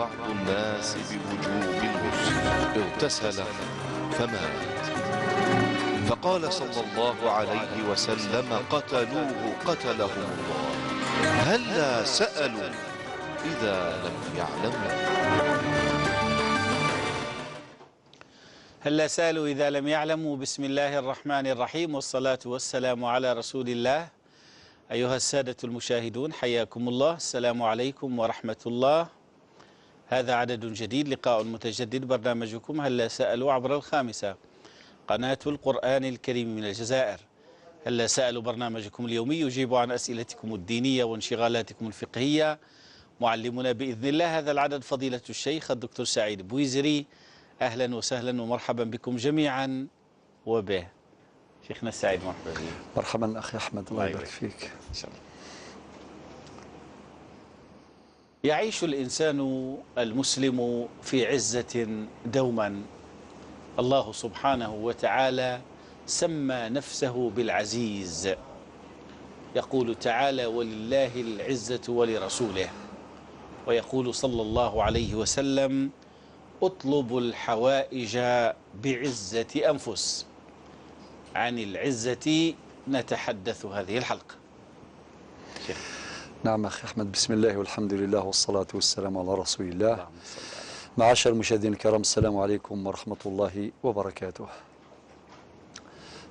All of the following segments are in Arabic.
بعض الناس بوجوب الغسل، اغتسل فمات، فقال صلى الله عليه وسلم: قتلوه قتلهم الله، هلا سألوا إذا لم يعلموا. هلا سألوا إذا لم يعلموا. بسم الله الرحمن الرحيم، والصلاة والسلام على رسول الله. أيها السادة المشاهدون، حياكم الله، السلام عليكم ورحمة الله. هذا عدد جديد، لقاء متجدد، برنامجكم هلا سألوا عبر الخامسة، قناة القرآن الكريم من الجزائر. هلا سألوا برنامجكم اليومي يجيب عن أسئلتكم الدينية وانشغالاتكم الفقهية. معلمنا بإذن الله هذا العدد فضيلة الشيخ الدكتور سعيد بويزري. أهلا وسهلا ومرحبا بكم جميعا وبه. شيخنا السعيد، مرحبا بك. مرحبا أخي أحمد، الله يبارك فيك. إن شاء الله. يعيش الإنسان المسلم في عزة دوما. الله سبحانه وتعالى سمى نفسه بالعزيز، يقول تعالى: ولله العزة ولرسوله. ويقول صلى الله عليه وسلم: اطلبوا الحوائج بعزة أنفس. عن العزة نتحدث هذه الحلقة. شيخ. نعم أخي أحمد، بسم الله والحمد لله والصلاة والسلام على رسول الله. معاشر المشاهدين الكرام، السلام عليكم ورحمة الله وبركاته.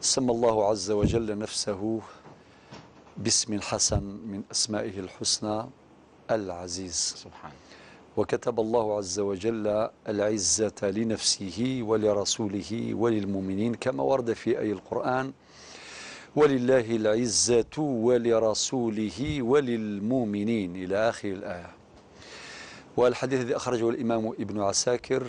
سمى الله عز وجل نفسه باسم حسن من أسمائه الحسنى، العزيز سبحانه. وكتب الله عز وجل العزة لنفسه ولرسوله وللمؤمنين، كما ورد في آية القرآن: ولله العزة ولرسوله وللمؤمنين، إلى آخر الآية. والحديث الذي أخرجه الإمام ابن عساكر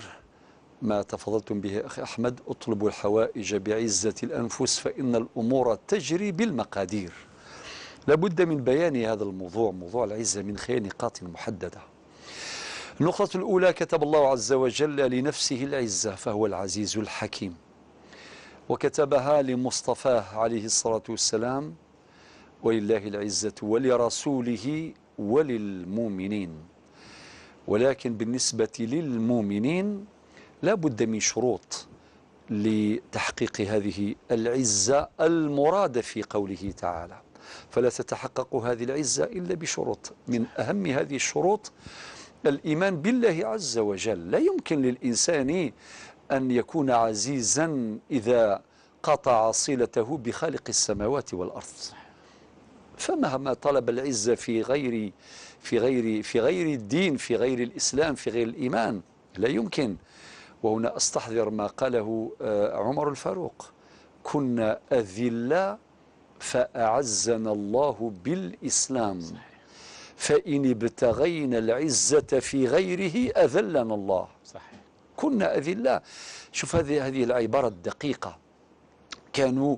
ما تفضلتم به أخي أحمد: اطلبوا الحوائج بعزة الأنفس فإن الأمور تجري بالمقادير. لابد من بيان هذا الموضوع، موضوع العزة، من خلال نقاط محددة. النقطة الأولى: كتب الله عز وجل لنفسه العزة فهو العزيز الحكيم، وكتبها لمصطفاه عليه الصلاة والسلام: ولله العزة ولرسوله وللمؤمنين. ولكن بالنسبة للمؤمنين لا بد من شروط لتحقيق هذه العزة المرادة في قوله تعالى، فلا تتحقق هذه العزة إلا بشروط. من أهم هذه الشروط الإيمان بالله عز وجل. لا يمكن للإنسان أن يكون عزيزا إذا قطع صلته بخالق السماوات والأرض. فمهما طلب العزة في غير الدين، في غير الإسلام، في غير الإيمان، لا يمكن. وهنا أستحضر ما قاله عمر الفاروق: كنا أذلاء فأعزنا الله بالإسلام، فإن ابتغينا العزة في غيره أذلنا الله. صحيح. كنا أذلاء. شوف هذه العبارة الدقيقة. كانوا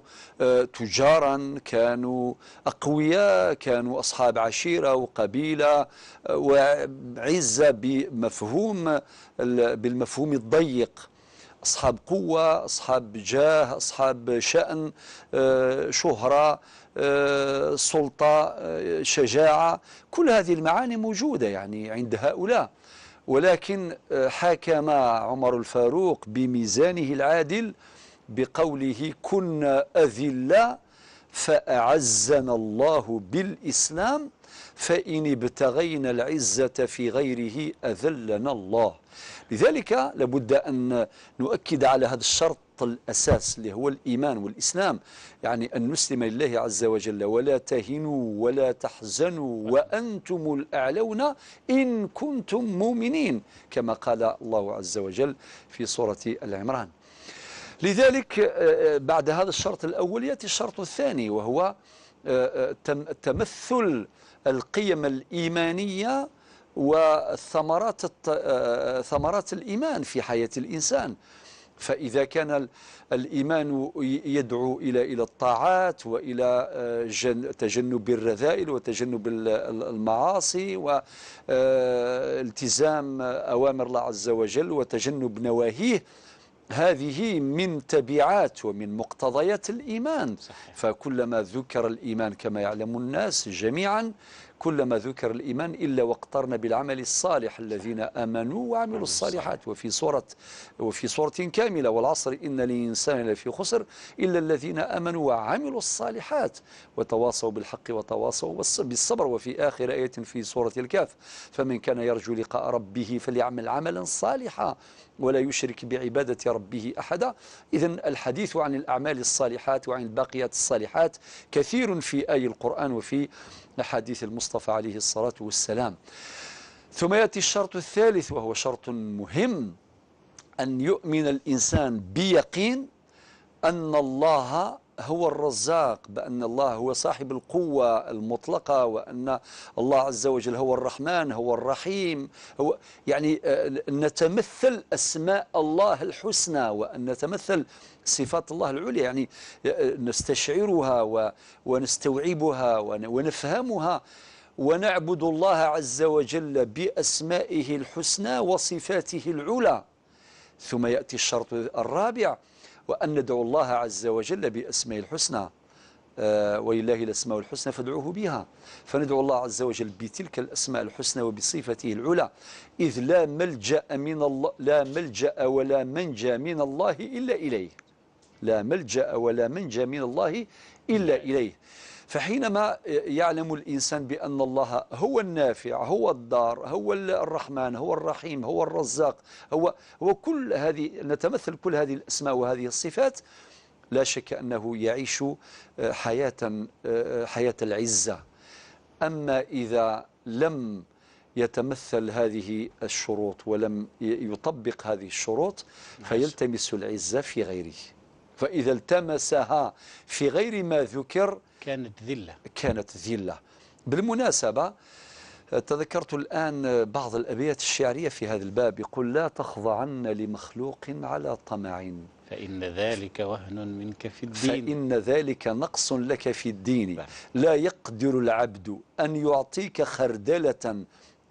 تجارا، كانوا أقوياء، كانوا أصحاب عشيرة وقبيلة وعزة بالمفهوم الضيق، أصحاب قوة، أصحاب جاه، أصحاب شأن، شهرة، سلطة، شجاعة، كل هذه المعاني موجودة يعني عند هؤلاء. ولكن حكم عمر الفاروق بميزانه العادل بقوله: كنا أذلاء فأعزنا الله بالإسلام، فإن ابتغينا العزة في غيره أذلنا الله. لذلك لابد أن نؤكد على هذا الشرط الأساس اللي هو الإيمان والإسلام، يعني أن نسلم لله عز وجل: ولا تهنوا ولا تحزنوا وأنتم الأعلون إن كنتم مؤمنين، كما قال الله عز وجل في سورة العمران. لذلك بعد هذا الشرط الأول يأتي الشرط الثاني، وهو تمثل القيم الإيمانية وثمرات الإيمان في حياة الإنسان. فإذا كان الإيمان يدعو إلى الطاعات وإلى تجنب الرذائل وتجنب المعاصي والتزام أوامر الله عز وجل وتجنب نواهيه، هذه من تبعات ومن مقتضيات الإيمان. صحيح. فكلما ذكر الإيمان كما يعلم الناس جميعا، كلما ذكر الإيمان إلا واقترن بالعمل الصالح الذين آمنوا وعملوا الصالحات. وفي سورة كاملة والعصر إن الإنسان لفي خسر إلا الذين آمنوا وعملوا الصالحات وتواصوا بالحق وتواصوا بالصبر. وفي آخر آية في سورة الكهف فمن كان يرجو لقاء ربه فليعمل عملا صالحا ولا يشرك بعبادة ربه أحدا. إذن الحديث عن الأعمال الصالحات وعن الباقيات الصالحات كثير في آي القرآن وفي أحاديث المصطفى عليه الصلاة والسلام. ثم يأتي الشرط الثالث وهو شرط مهم، أن يؤمن الإنسان بيقين أن الله هو الرزاق، بأن الله هو صاحب القوة المطلقة، وأن الله عز وجل هو الرحمن هو الرحيم، هو يعني نتمثل أسماء الله الحسنى وأن نتمثل صفات الله العليا، يعني نستشعرها ونستوعبها ونفهمها ونعبد الله عز وجل بأسمائه الحسنى وصفاته العلى. ثم يأتي الشرط الرابع، وأن ندعو الله عز وجل بأسماء الحسنى، ولله الأسماء الحسنى فادعوه بها، فندعو الله عز وجل بتلك الأسماء الحسنى وبصفته العلى، إذ لا ملجأ من الله، لا ملجأ ولا منجى من الله إلا إليه، لا ملجأ ولا منجى من الله إلا إليه. فحينما يعلم الإنسان بأن الله هو النافع هو الضار هو الرحمن هو الرحيم هو الرزاق هو كل هذه، نتمثل كل هذه الأسماء وهذه الصفات، لا شك أنه يعيش حياة العزة. أما إذا لم يتمثل هذه الشروط ولم يطبق هذه الشروط فيلتمس العزة في غيره، فإذا التمسها في غير ما ذكر كانت ذلة. بالمناسبة تذكرت الآن بعض الأبيات الشعرية في هذا الباب، يقول: لا تخضعن لمخلوق على طمع فإن ذلك وهن منك في الدين، فإن ذلك نقص لك في الدين، لا يقدر العبد أن يعطيك خردلة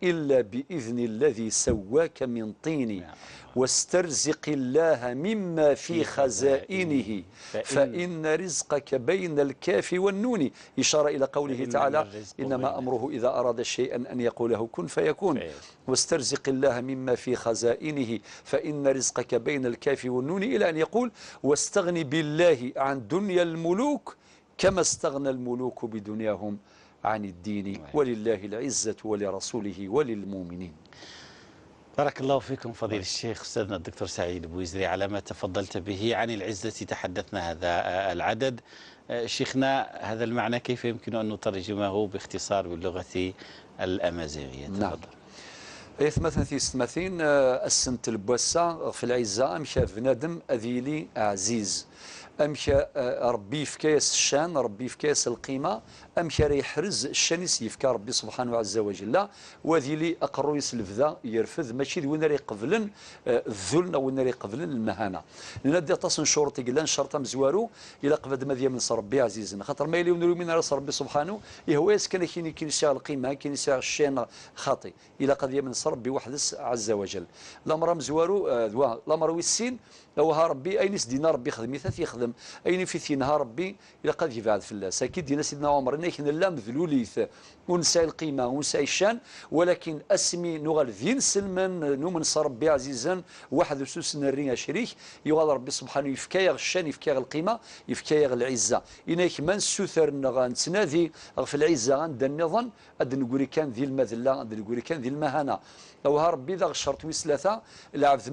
إلا بإذن الذي سواك من طين، واسترزق الله مما في خزائنه فإن رزقك بين الكاف والنون، إشارة إلى قوله تعالى: إنما أمره إذا أراد شيئا أن يقول له كن فيكون. واسترزق الله مما في خزائنه فإن رزقك بين الكاف والنون، إلى أن يقول: واستغني بالله عن دنيا الملوك كما استغنى الملوك بدنياهم عن الدين، ولله العزة ولرسوله وللمؤمنين. بارك الله فيكم فضيلة الشيخ أستاذنا الدكتور سعيد بويزري على ما تفضلت به. عن العزة تحدثنا هذا العدد. شيخنا، هذا المعنى كيف يمكن أن نترجمه باختصار باللغة الأمازيغية؟ نعم. مثلا في ستماثين السنت البوسة في العزة أمشى بنادم أذيلي عزيز، أمشى ربي في كاس الشان، ربي في كاس القيمة، أمشى يحرز الشانيس يفكى ربي سبحانه عز وجل، وذي لي أقرو يسلف ذا يرفذ ماشي ذي وين راه يقبلن الذل وين راه يقبلن المهانة، لأن دي تصن شرط قلان شرطا مزوارو إلى قبل مذيا من ربي عزيزنا، خاطر ما يليون من راس ربي سبحانه يهواس كان كين يساع القيمة كين يساع الشان خاطي إلى قضية من ربي وحدس عز وجل. الأمر مزوارو الأمر والسين لوها ربي أين سدينا ربي خدمي ثاث يخدم أين في ثينها ربي إلى قد يفعل في الله ساكيد دينا سيدنا عمر نحن لا مذلوليث ونساء القيمة ونساء الشان، ولكن أسمي نغال ذين سلمان نومن ربي عزيزا واحد وسوس نرينا شريك يغال ربي سبحانه يفكايغ الشان يفكايغ القيمة يفكايغ العزة. إنك من سوثر نغان تنادي في العزة عند النظام أدن نقولي كان ذي المذلة أدن نقولي كان ذي المهانة. لو ربي ذا الشرط وثلاثة العبد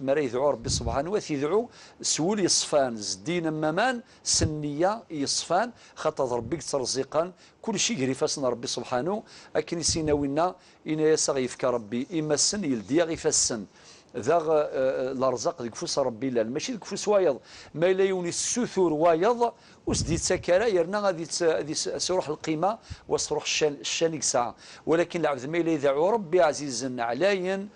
مري يدعو ربي سبحانه ويدعو سول يصفان زدين ممان سنية يصفان خاطر ربي ترزقان كل شيء يجري فاسنا ربي سبحانه أكن سيناوينا إنا يسغي يفكى ربي إما السن يلدي يفسن ذا الارزاق ديك فوس ربي لا ماشي ديك فوس وايض ما لا يوني السثور وايض وسدي تسكرا يرنا غادي سروح القيمه وسروح الشانيك ساعه، ولكن العبد ما لا يدعو ربي عزيزا علاين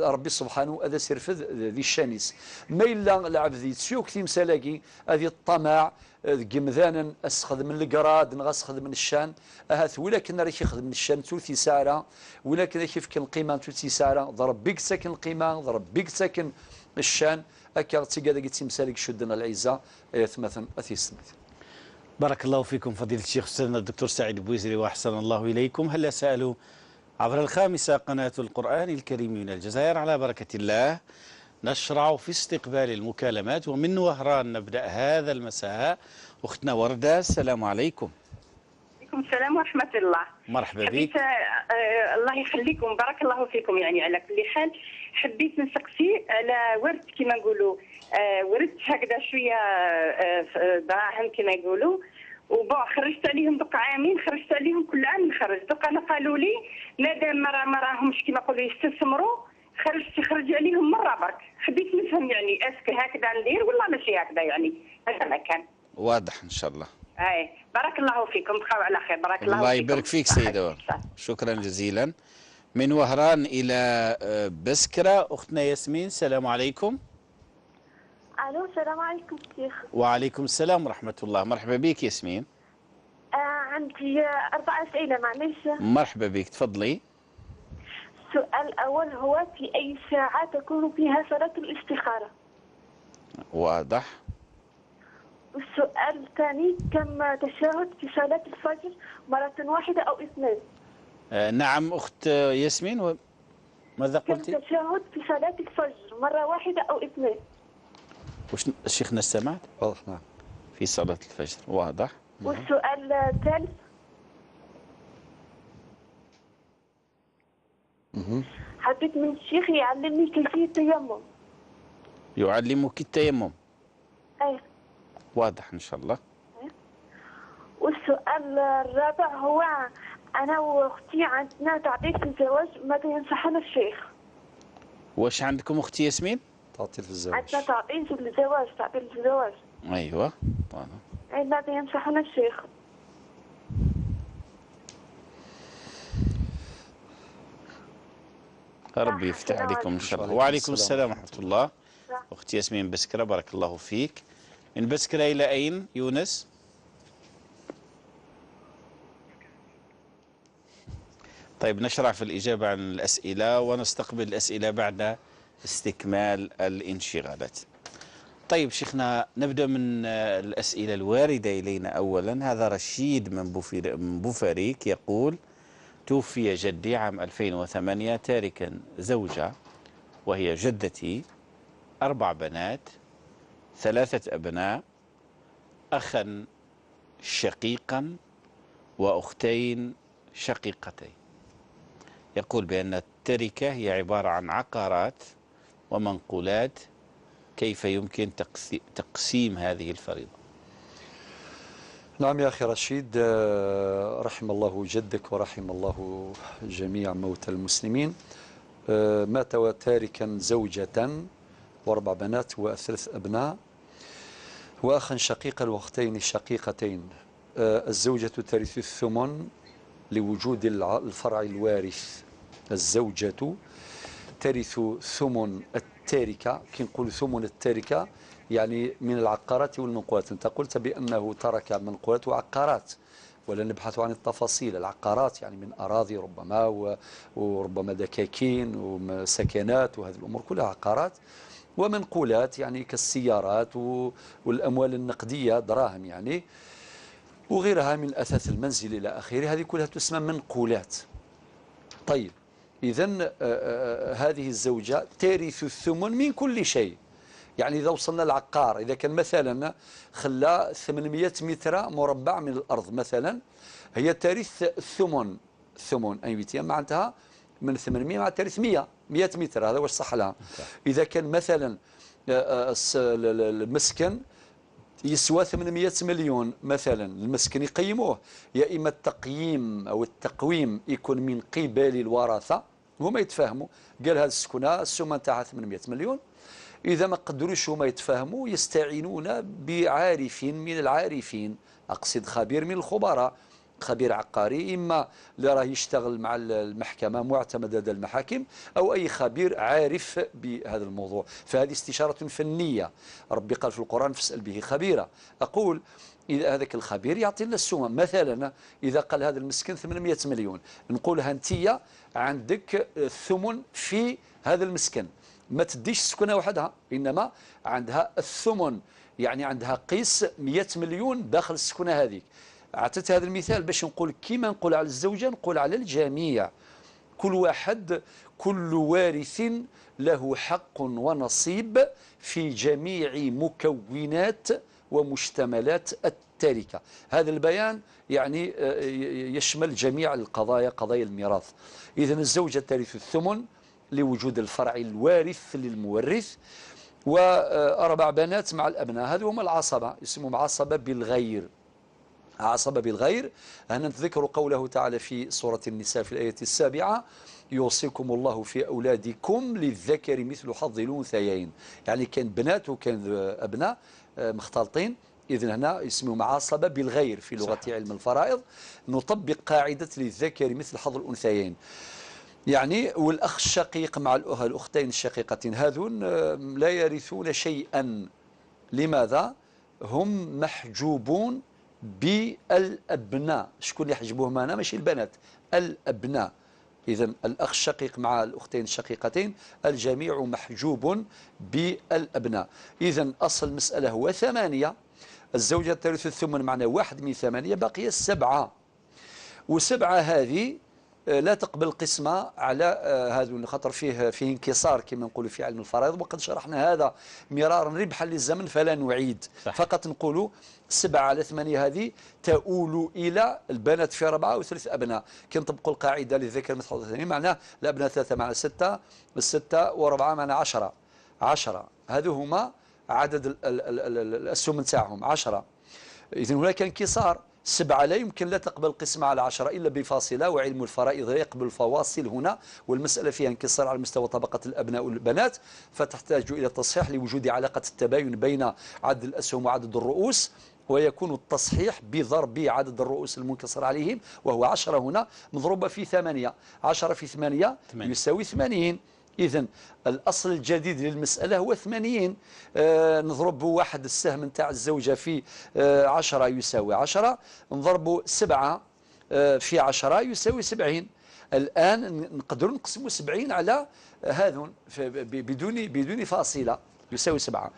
ربي سبحانه هذا سيرفذ ذي الشانيس ما الا العبد يتسوق تيمسالاكي هذه الطمع قمذانا اسخذ من القراد نغسخذ من الشان اهات ولكن راه ياخذ من الشان ثلثي ساعه ولكن كيف القيمه ثلثي ساعه ضرب بيك ساكن القيمه ضرب بيك ساكن الشان هكا تيقاد تيمسالك شدنا العزه مثلا اثيست. بارك الله فيكم فضيلة الشيخ أستاذنا الدكتور سعيد بويزري وأحسن الله إليكم. هلا سألوا عبر الخامسة قناة القرآن الكريم من الجزائر. على بركة الله نشرع في استقبال المكالمات، ومن وهران نبدأ هذا المساء. أختنا وردة، السلام عليكم. عليكم السلام ورحمة الله. مرحبا بك. حبيت الله يخليكم، بارك الله فيكم. يعني على كل حال حبيت نسقسي على ورد كما نقولوا، ورد هكذا شوية دراهم كما يقولوا، خرجت عليهم دوك عامين، خرجت عليهم كل عام نخرج. دوك انا قالوا لي مادام ما راهمش كما يقولوا يستثمروا، خرج عليهم مرة برك. حبيت نفهم يعني اسك هكذا ندير ولا ماشي هكذا، يعني هذا ما كان واضح إن شاء الله. بارك الله فيكم، بقاو على خير. بارك الله فيكم. الله يبارك فيك سيدة، شكرا جزيلا. من وهران إلى بسكرة أختنا ياسمين، السلام عليكم. الو السلام عليكم شيخ. وعليكم السلام ورحمة الله. مرحبا بك ياسمين. عندي 4 أسئلة معليش. مرحبا بك، تفضلي. السؤال الأول هو في أي ساعة تكون فيها صلاة الاستخارة؟ واضح. والسؤال الثاني كم تشهد في صلاة الفجر، مرة واحدة أو 2؟ نعم أخت ياسمين، ماذا قلتي؟ كم تشهد في صلاة الفجر، مرة واحدة أو 2؟ وش شيخنا السماعت؟ واضح. نعم. في صلاة الفجر، واضح. والسؤال الثالث حبيت من الشيخ يعلمني كيفية التيمم. يعلمك التيمم. أي. واضح إن شاء الله. والسؤال الرابع هو أنا وأختي عندنا تعطيل في الزواج، ماذا ينصحنا الشيخ؟ واش عندكم أختي ياسمين؟ تعطيل في الزواج. عندنا تعطيل في الزواج، تعطيل في الزواج. أيوة. أي ماذا ينصحنا الشيخ؟ ربي يفتح عليكم إن شاء الله. وعليكم السلام ورحمة الله. أختي ياسمين بسكرة، بارك الله فيك. من بسكرة إلى أين يونس؟ طيب نشرع في الإجابة عن الأسئلة ونستقبل الأسئلة بعد استكمال الانشغالات. طيب شيخنا، نبدأ من الأسئلة الواردة إلينا. أولا هذا رشيد من بوفاريك يقول: توفي جدي عام 2008 تاركا زوجة وهي جدتي، 4 بنات، 3 أبناء، أخا شقيقا وأختين شقيقتين. يقول بأن التركة هي عبارة عن عقارات ومنقولات، كيف يمكن تقسيم هذه الفريضة؟ نعم يا أخي رشيد، رحم الله جدك ورحم الله جميع موتى المسلمين. مات تاركا زوجة و4 بنات و3 أبناء وأخا شقيقا وأختين شقيقتين. الزوجة ترث الثمن لوجود الفرع الوارث. الزوجة ترث ثمن التاركة. كي نقول ثمن التاركة يعني من العقارات والمنقولات. أنت قلت بأنه ترك منقولات وعقارات، ولا نبحث عن التفاصيل. العقارات يعني من أراضي ربما وربما دكاكين وسكنات، وهذه الأمور كلها عقارات. ومنقولات يعني كالسيارات والأموال النقدية، دراهم يعني، وغيرها من أثاث المنزل إلى آخره. هذه كلها تسمى منقولات. طيب إذن هذه الزوجة ترث الثمن من كل شيء. يعني إذا وصلنا العقار، إذا كان مثلا خلى 800 متر مربع من الأرض مثلا، هي ترث الثمن. أي بيتيا معناتها من 800 مع ترث 100 متر. هذا واش صح لها. إذا كان مثلا المسكن يسوى 800 مليون مثلا، المسكن يقيموه، يا إما التقييم أو التقويم يكون من قبل الورثة، هما يتفاهموا، قال هذا السكنة السمة نتاعها 800 مليون. إذا ما قدروش هما يتفاهموا يستعينون بعارف من العارفين، أقصد خبير من الخبراء، خبير عقاري، إما اللي راه يشتغل مع المحكمة معتمد لدى المحاكم، أو أي خبير عارف بهذا الموضوع. فهذه استشارة فنية. ربي قال في القرآن: فاسأل به خبيرا. أقول إذا هذاك الخبير يعطي لنا السمة. مثلا إذا قال هذا المسكن 800 مليون، نقولها أنت عندك الثمن في هذا المسكن، ما تديش السكنة وحدها، إنما عندها الثمن يعني عندها قيس 100 مليون داخل السكنة هذيك. أعطيت هذا المثال باش نقول كيما نقول على الزوجة نقول على الجميع، كل واحد كل وارث له حق ونصيب في جميع مكونات ومشتملات التركة. هذا البيان يعني يشمل جميع القضايا، قضايا الميراث. إذن الزوجة ترث الثمن لوجود الفرع الوارث للمورث، وأربع بنات مع الأبناء، هذو هم العصبة، يسموهم عصبة بالغير. عصبة بالغير هنا نتذكر قوله تعالى في سورة النساء في الآية 7: يوصيكم الله في أولادكم للذكر مثل حظ الأنثيين. يعني كان بنات وكان أبناء مختلطين، إذن هنا يسموهم عصبة بالغير في لغة علم الفرائض. نطبق قاعدة للذكر مثل حظ الأنثيين. يعني والأخ الشقيق مع الأختين الشقيقتين هذون لا يرثون شيئا. لماذا؟ هم محجوبون بالأبناء. شكون اللي يحجبوهم هنا؟ ماشي البنات، الأبناء. إذن الأخ الشقيق مع الأختين الشقيقتين الجميع محجوب بالأبناء. إذن أصل المسألة هو 8. الزوجة ترث الثمن معنى 1 من 8، بقي 7. و7 هذه لا تقبل قسمة على هذا، خاطر فيه انكسار كما نقولوا في علم الفرائض، وقد شرحنا هذا مرارا ربحا للزمن فلا نعيد. فقط نقولوا 7 على 8 هذه تؤول إلى البنات في 4 و3 أبناء. كي نطبقوا القاعدة للذكر مثل حظ الأنثيين معناه الأبناء 3 مع 6، 6 و4 معناه 10. 10 هذو هما عدد الأسهم نتاعهم 10. إذن هناك انكسار. 7 لا يمكن لا تقبل قسمة على 10 إلا بفاصلة، وعلم الفرائض لا يقبل الفواصل هنا، والمسألة فيها انكسار على مستوى طبقة الأبناء والبنات، فتحتاج إلى تصحيح لوجود علاقة التباين بين عدد الأسهم وعدد الرؤوس، ويكون التصحيح بضرب عدد الرؤوس المنكسر عليهم وهو 10 هنا مضروبة في 8. 10 في 8 يساوي 80. إذن الأصل الجديد للمسألة هو 80. نضرب واحد السهم نتاع الزوجة في 10 يساوي 10، نضرب 7 في 10 يساوي 70. الآن نقدر نقسم 70 على هذون بدون فاصلة يساوي 7.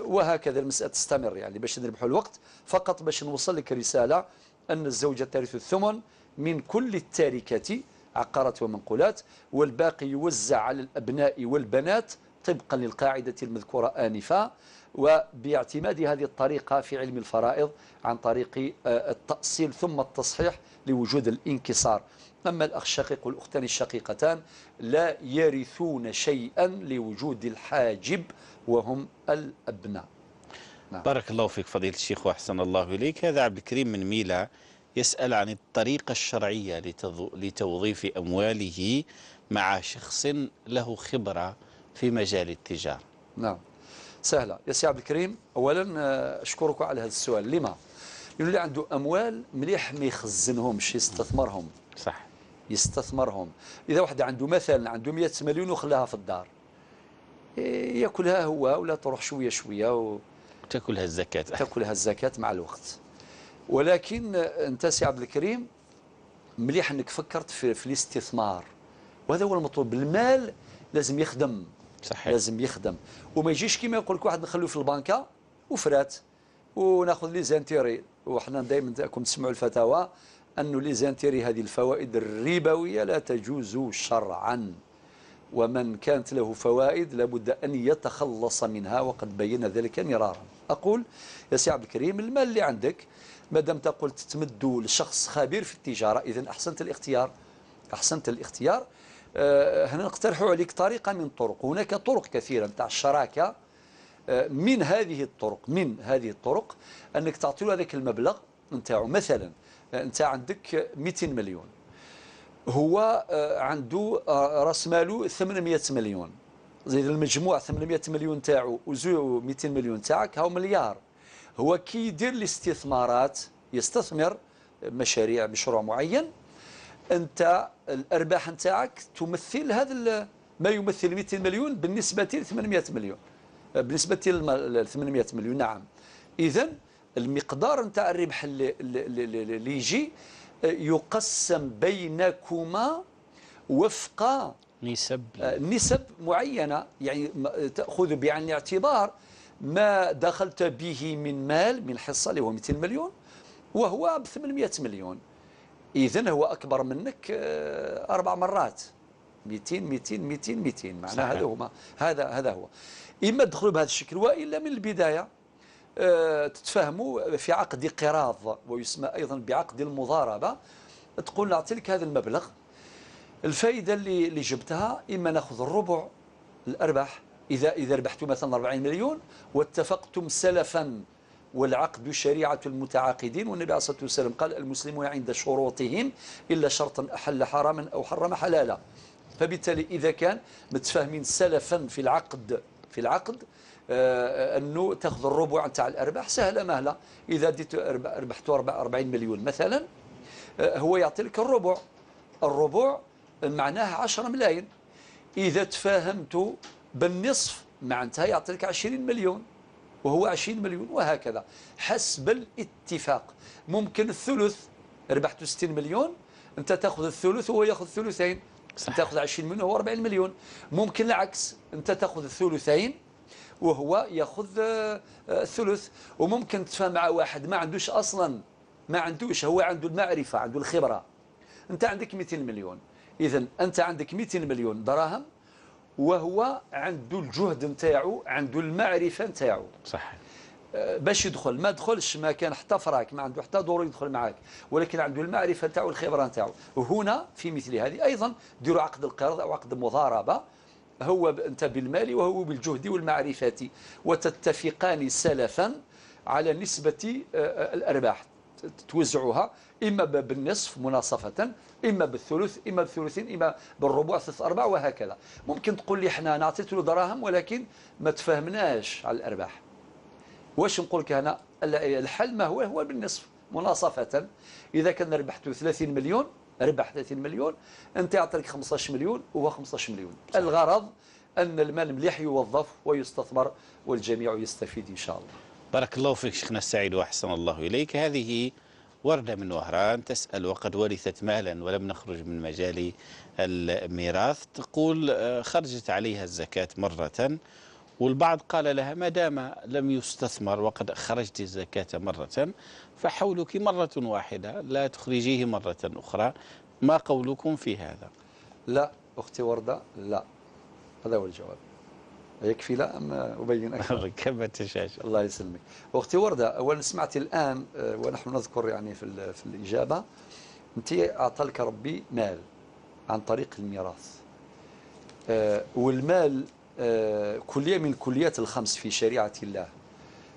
وهكذا المسألة تستمر. يعني باش نربحوا الوقت فقط باش نوصل لك رسالة أن الزوجة ترث الثمن من كل التاركة، عقارات ومنقولات، والباقي يوزع على الأبناء والبنات طبقا للقاعدة المذكورة آنفا، وباعتماد هذه الطريقة في علم الفرائض عن طريق التأصيل ثم التصحيح لوجود الانكسار. أما الأخ الشقيق والأختان الشقيقتان لا يرثون شيئا لوجود الحاجب وهم الأبناء. نعم. بارك الله فيك فضيلة الشيخ وأحسن الله إليك. هذا عبد الكريم من ميلا يسأل عن الطريقة الشرعية لتوظيف أمواله مع شخص له خبرة في مجال التجارة. نعم سهلة يا سي عبد الكريم. أولا أشكرك على هذا السؤال. لما؟ لأنه اللي عنده أموال مليح ما يخزنهمش، يستثمرهم. صح، يستثمرهم. إذا واحد عنده مثلا عنده 100 مليون وخلاها في الدار يأكلها هو ولا تروح شوية شوية تأكلها الزكاة. تأكلها الزكاة مع الوقت. ولكن أنت سي عبد الكريم مليح أنك فكرت في الاستثمار، وهذا هو المطلوب. المال لازم يخدم. صحيح. لازم يخدم وما يجيش كما يقول لك واحد نخلوه في البنكة وفرات وناخذ لي زانتيري. وحنا دائما كنت تسمعوا الفتاوى أنه لي زانتيري هذه الفوائد الربوية لا تجوز شرعا، ومن كانت له فوائد لابد أن يتخلص منها، وقد بينا ذلك مرارا. أقول يا سي عبد الكريم المال اللي عندك ما دام تقول تتمدوا لشخص خبير في التجارة إذن أحسنت الاختيار. أحسنت الاختيار. هنا نقترحوا عليك طريقة من طرق. هناك طرق كثيرة نتاع الشراكة. من هذه الطرق أنك تعطي له هذاك المبلغ نتاعو. مثلا أنت عندك 200 مليون، هو عنده راس ماله 800 مليون، زيد المجموع 800 مليون تاعو و 200 مليون تاعك هاو مليار. هو كي يدير الاستثمارات يستثمر مشروع معين، أنت الأرباح نتاعك تمثل هذا ما يمثل 200 مليون بالنسبة ل 800 مليون، بالنسبة ل 800 مليون. نعم. إذن المقدار نتاع الربح اللي يجي يقسم بينكما وفق نسب معينة. يعني تأخذ بعين الاعتبار ما دخلت به من مال من حصة اللي هو 200 مليون وهو ب 800 مليون، إذن هو أكبر منك 4 مرات. 200 200 200 200 معناه هذا هو. إما تدخلوا بهذا الشكل وإلا من البداية تتفاهموا في عقد قراض ويسمى أيضا بعقد المضاربة، تقول نعطيك هذا المبلغ، الفائدة اللي جبتها إما نأخذ الربع الأرباح إذا ربحتوا مثلا 40 مليون واتفقتم سلفا، والعقد شريعة المتعاقدين، والنبي عليه الصلاة والسلام قال المسلمون عند شروطهم إلا شرطا أحل حراما أو حرم حلالا. فبالتالي إذا كان متفاهمين سلفا في العقد أنه تأخذ الربع نتاع الأرباح سهلة مهلة. إذا ربحتوا 40 مليون مثلا هو يعطي لك الربع معناه 10 ملايين. إذا تفاهمتوا بالنصف معناتها يعطي لك 20 مليون وهو 20 مليون، وهكذا حسب الاتفاق. ممكن الثلث، ربحتوا 60 مليون أنت تأخذ الثلث وهو يأخذ ثلثين، أنت تأخذ 20 مليون وهو 40 مليون. ممكن العكس، أنت تأخذ الثلثين وهو يأخذ الثلث. وممكن تفهم مع واحد ما عندوش أصلا، هو عنده المعرفة، عنده الخبرة. أنت عندك 200 مليون، إذن أنت عندك 200 مليون دراهم وهو عنده الجهد نتاعو، عنده المعرفة نتاعو. صح. باش يدخل ما دخلش، ما كان حتى فراك، ما عنده حتى دور يدخل معاك، ولكن عنده المعرفة نتاعو والخبرة نتاعو. وهنا في مثل هذه أيضا ديروا عقد القرض أو عقد المضاربة، هو أنت بالمال وهو بالجهد والمعرفة، وتتفقان سلفا على نسبة الأرباح، توزعوها إما بالنصف مناصفة، إما بالثلث، إما بالثلثين، إما بالربع، ثلث أرباع، وهكذا. ممكن تقول لي احنا نعطيت له دراهم ولكن ما تفاهمناش على الأرباح. واش نقول لك هنا؟ الحل ما هو بالنصف مناصفة. إذا كان ربحت 30 مليون، ربح 30 مليون، أنت يعطيك 15 مليون وهو 15 مليون. الغرض أن المال مليح يوظف ويستثمر والجميع يستفيد إن شاء الله. بارك الله فيك شيخنا السعيد وأحسن الله إليك. هذه وردة من وهران تسأل: وقد ورثت مالا ولم نخرج من مجال الميراث، تقول خرجت عليها الزكاة مرة، والبعض قال لها ما دام لم يستثمر وقد خرجت الزكاة مرة فحولك مرة واحدة لا تخرجيه مرة أخرى، ما قولكم في هذا؟ لا أختي وردة، لا، هذا هو الجواب. يكفي لا أم أبين أكثر؟ كما تشاء. الله يسلمك. أختي وردة، أولا سمعت الآن ونحن نذكر يعني في الإجابة، أنت أعطاك ربي مال عن طريق الميراث، والمال كلية من كليات الخمس في شريعة الله،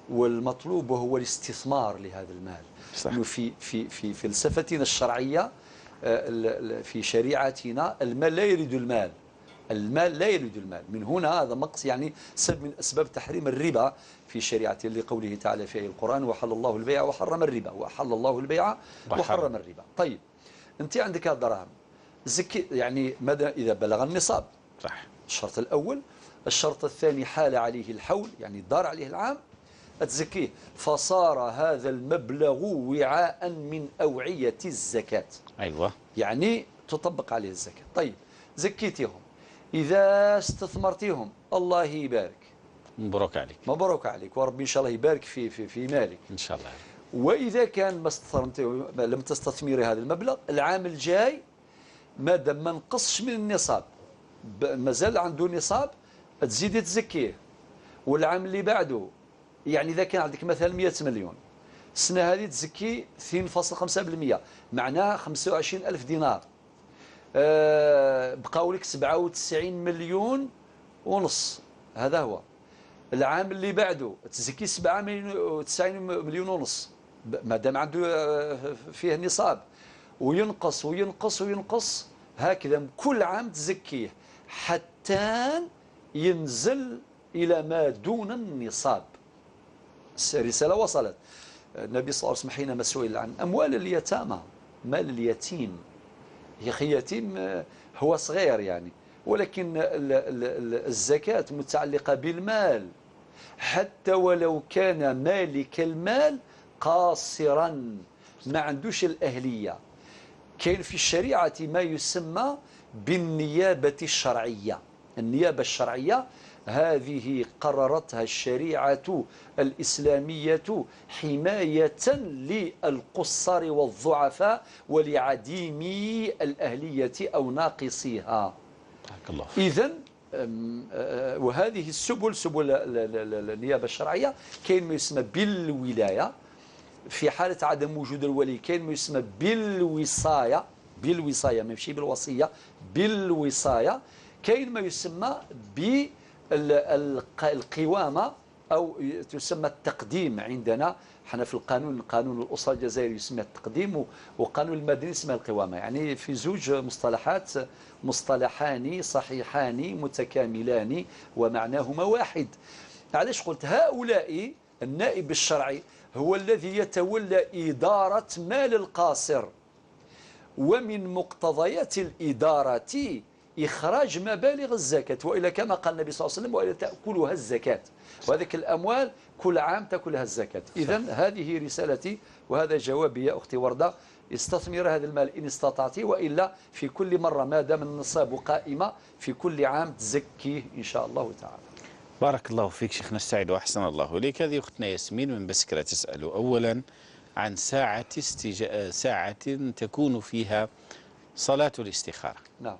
والمطلوب هو الاستثمار لهذا المال. صح. في فلسفتنا الشرعية، في شريعتنا المال لا يريد المال، المال لا يريد المال. من هنا هذا مقص يعني سبب من أسباب تحريم الربا في شريعته، لقوله تعالى في القرآن: وحل الله البيع وحرم الربا، وحل الله البيع وحرم الربا. طيب أنت عندك الدراهم زكي، يعني ماذا إذا بلغ النصاب؟ صح. الشرط الأول. الشرط الثاني حال عليه الحول، يعني دار عليه العام، تزكيه، فصار هذا المبلغ وعاء من أوعية الزكاة. أيوة، يعني تطبق عليه الزكاة. طيب زكيتيهم، إذا استثمرتيهم الله يبارك، مبروك عليك، مبروك عليك، وربي إن شاء الله يبارك في مالك إن شاء الله. وإذا كان لم تستثمري هذا المبلغ، العام الجاي ما دام ما نقصش من النصاب، مازال عنده نصاب، تزيدي تزكيه. والعام اللي بعده، يعني إذا كان عندك مثلا 100 مليون، السنة هذه تزكي 2.5%، معناها 25,000 دينار، بقاو لك 97 مليون ونص. هذا هو. العام اللي بعده تزكي 97 مليون ونص، ما دام عنده فيه نصاب، وينقص وينقص وينقص هكذا كل عام تزكيه حتى ينزل إلى ما دون النصاب. الرسالة وصلت. النبي صلى الله عليه وسلم حينما سئل عن أموال اليتامى، مال اليتيم، يا أخي يتيم هو صغير يعني، ولكن الزكاة متعلقة بالمال، حتى ولو كان مالك المال قاصرا ما عندوش الأهلية. كاين في الشريعة ما يسمى بالنيابة الشرعية. النيابة الشرعية هذه قررتها الشريعة الإسلامية حماية للقصر والضعفاء ولعديمي الأهلية أو ناقصيها. إذن وهذه السبل، سبل النيابة الشرعية، كاين ما يسمى بالولاية في حالة عدم وجود الولي، كاين ما يسمى بالوصاية، ماشي بالوصية، بالوصاية، كاين ما يسمى بالقوامة أو تسمى التقديم. عندنا احنا في القانون، قانون الأسرة الجزائري يسمى التقديم، وقانون المدني يسمى القوامة، يعني في زوج مصطلحات، مصطلحان صحيحان متكاملان ومعناهما واحد. علاش قلت هؤلاء؟ النائب الشرعي هو الذي يتولى إدارة مال القاصر، ومن مقتضيات الإدارة إخراج مبالغ الزكاة، وإلا كما قال النبي صلى الله عليه وسلم وإلا تأكلها الزكاة، وهذه الأموال كل عام تأكلها الزكاة. إذن هذه رسالتي وهذا جوابي يا أختي وردة، استثمر هذا المال إن استطعت، وإلا في كل مرة ما دام النصاب قائمة في كل عام تزكيه إن شاء الله تعالى. بارك الله فيك شيخنا السعيد وأحسن الله إليك. هذه أختنا ياسمين من بسكرة تسأل أولا عن ساعة تكون فيها صلاة الاستخارة. نعم،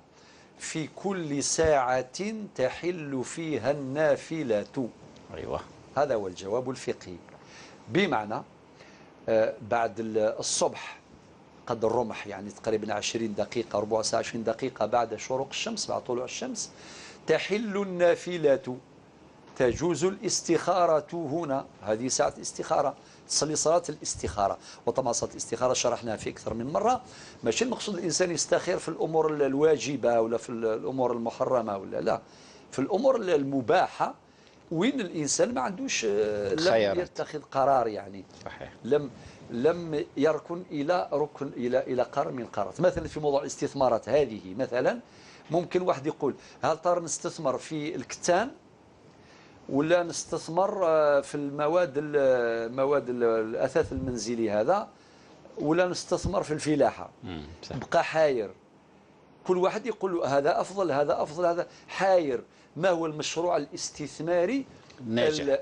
في كل ساعة تحل فيها النافلة. أيوة، هذا هو الجواب الفقهي، بمعنى بعد الصبح قدر الرمح، يعني تقريبا 20 دقيقة، ربع ساعة 20 دقيقة بعد شروق الشمس، بعد طلوع الشمس، تحل النافلة، تجوز الاستخارة هنا. هذه ساعة الاستخارة، تصلي صلاة الاستخارة. وطبعا صلاة الاستخارة شرحناها في أكثر من مرة، ماشي المقصود الإنسان يستخير في الأمور الواجبة ولا في الأمور المحرمة ولا لا، في الأمور المباحة وين الإنسان ما عندوش، لم يتخذ قرار، يعني صحيح، لم يركن إلى قرار من القرارات. مثلا في موضوع الاستثمارات هذه، مثلا ممكن واحد يقول هل ترى نستثمر في الكتان ولا نستثمر في مواد الأثاث المنزلي هذا، ولا نستثمر في الفلاحة. بقى حاير، كل واحد يقول هذا أفضل، هذا أفضل، هذا حاير. ما هو المشروع الاستثماري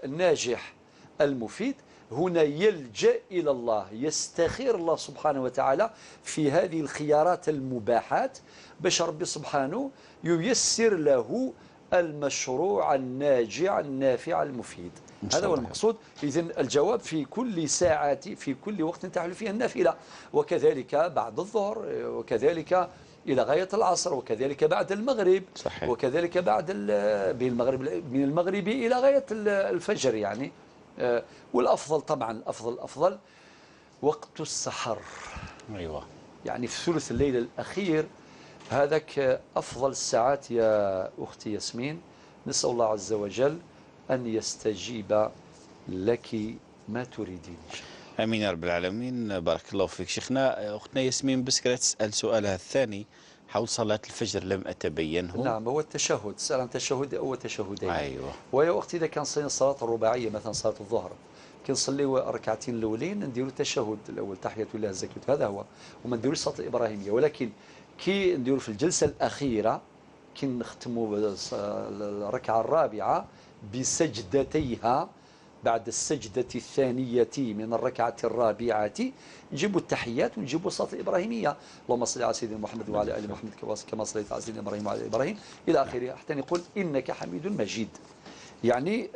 الناجح المفيد؟ هنا يلجأ إلى الله، يستخير الله سبحانه وتعالى في هذه الخيارات المباحات باش ربي سبحانه ييسر له المشروع الناجع النافع المفيد. هذا هو المقصود. إذن الجواب في كل ساعة، في كل وقت تحل فيها النافلة، وكذلك بعد الظهر، وكذلك إلى غاية العصر، وكذلك بعد المغرب. صحيح. وكذلك بعد من المغرب إلى غاية الفجر يعني. والأفضل طبعا، الأفضل وقت السحر. أيوة، يعني في ثلث الليل الأخير، هذاك أفضل الساعات يا أختي ياسمين. نسأل الله عز وجل أن يستجيب لك ما تريدين. آمين يا رب العالمين. بارك الله فيك شيخنا. أختنا ياسمين بسكرة تسأل سؤالها الثاني حول صلاة الفجر، لم أتبينه. نعم، هو التشهد، تسأل عن تشهد أو تشهدين. أيوة. ويا أختي إذا كان صلينا الصلاة الرباعية، مثلا صلاة الظهر، كنصليو ركعتين الأولين نديروا التشهد الأول، تحية الله الزكاة، هذا هو، وما نديروش الصلاة الإبراهيمية. ولكن كي نديروا في الجلسة الأخيرة، كي نختموا الركعة الرابعة بسجدتيها، بعد السجدة الثانية من الركعة الرابعة نجيبوا التحيات ونجيبوا الصلاة الإبراهيمية، اللهم صل على سيدنا محمد وعلى آل محمد كما صليت على سيدنا إبراهيم وعلى إبراهيم إلى آخره، حتى نقول إنك حميد مجيد. يعني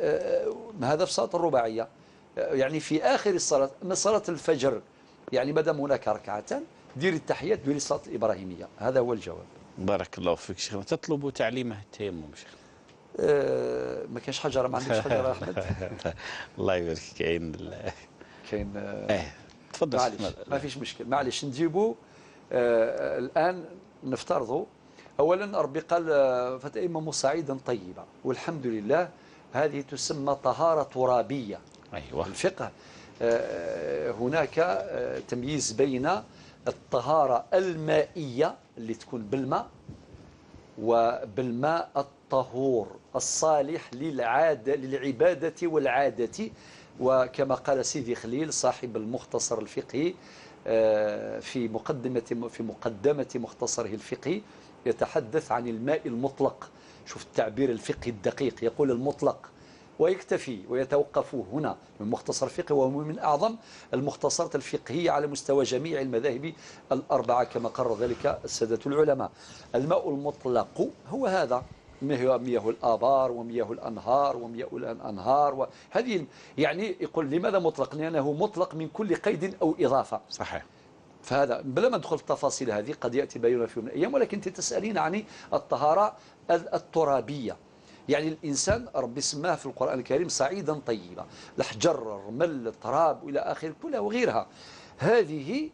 هذا في صلاة الرباعية. يعني في آخر الصلاة، من صلاة الفجر، يعني ما دام هناك ركعتان ديري التحيات، ديري الصلاة الإبراهيمية. هذا هو الجواب. بارك الله فيك شيخنا. تطلب تعليمه التيمم شيخ؟ ما كاينش حجره، ما عندكش حجره احمد؟ الله يبارك كاين تفضل. معليش ما فيش مشكل، معليش نجيبوا. الان نفترضوا اولا ربي قال فتيمموا صعيدا طيبا، والحمد لله هذه تسمى طهاره ترابيه. ايوه، الفقه هناك تمييز بين الطهاره المائيه اللي تكون بالماء، وبالماء الطهور الصالح للعبادة والعادة. وكما قال سيدي خليل صاحب المختصر الفقهي في مقدمة مختصره الفقهي، يتحدث عن الماء المطلق، شوف التعبير الفقهي الدقيق، يقول المطلق ويكتفي ويتوقف هنا. المختصر الفقهي وهو من أعظم المختصرات الفقهية على مستوى جميع المذاهب الأربعة كما قرر ذلك السادة العلماء. الماء المطلق هو هذا، مياه الآبار ومياه الأنهار ومياه الأنهار، وهذه يعني يقول لماذا مطلق؟ لأنه مطلق من كل قيد أو إضافة. صحيح. فهذا بلا ما ندخل في التفاصيل هذه قد يأتي بيننا في يوم من الأيام، ولكن أنت تسألين عن الطهارة الترابية. يعني الإنسان ربي سماه في القرآن الكريم صعيدا طيبا، الحجر، الرمل، التراب إلى آخر كلها وغيرها. هذه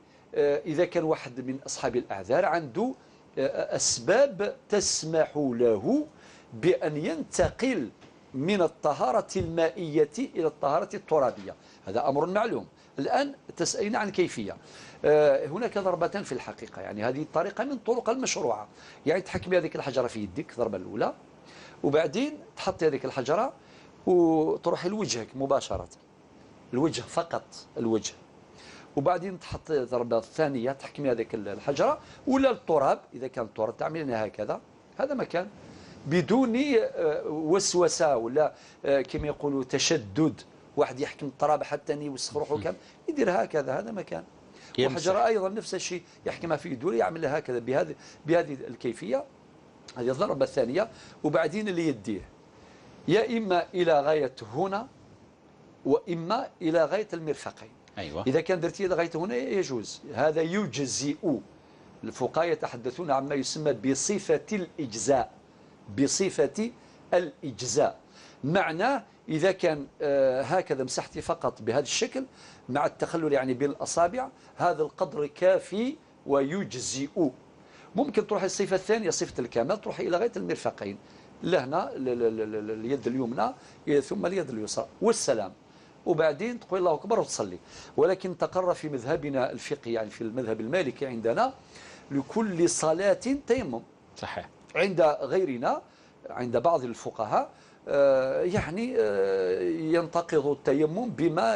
إذا كان واحد من أصحاب الأعذار عنده أسباب تسمح له بأن ينتقل من الطهارة المائية إلى الطهارة الترابية، هذا أمر معلوم. الآن تسألين عن كيفية. هناك ضربتان في الحقيقة، يعني هذه الطريقة من طرق المشروعة. يعني تحكمي هذيك الحجرة في يدك الضربة الأولى، وبعدين تحطي هذيك الحجرة وتروحي لوجهك مباشرة، الوجه فقط الوجه، وبعدين تحط الضربة الثانية تحكمي هذيك الحجرة ولا التراب. إذا كان التراب تعملينها هكذا، هذا مكان بدون وسوسة ولا كما يقولوا تشدد، واحد يحكم التراب حتى يوسخ روحه كم يدير هكذا، هذا مكان. وحجرة أيضا نفس الشيء يحكمها في يده يعملها هكذا بهذه الكيفية. هذه الضربة الثانية. وبعدين اللي يديه يا إما إلى غاية هنا وإما إلى غاية المرفقين. أيوة. إذا كان درتي إلى غاية هنا يجوز، هذا يجزئ. الفقهاء يتحدثون عما يسمى بصفة الإجزاء، بصفة الإجزاء. معناه إذا كان هكذا مسحتي فقط بهذا الشكل مع التخلل يعني بين الأصابع، هذا القدر كافي ويجزئ. ممكن تروح الصفة الثانية صفة الكمال، تروح إلى غاية المرفقين، لهنا اليد اليمنى ثم اليد اليسرى والسلام، وبعدين تقول الله أكبر وتصلي. ولكن تقرر في مذهبنا الفقهي يعني في المذهب المالكي عندنا لكل صلاة تيمم. صحيح. عند غيرنا عند بعض الفقهاء يعني ينتقض التيمم بما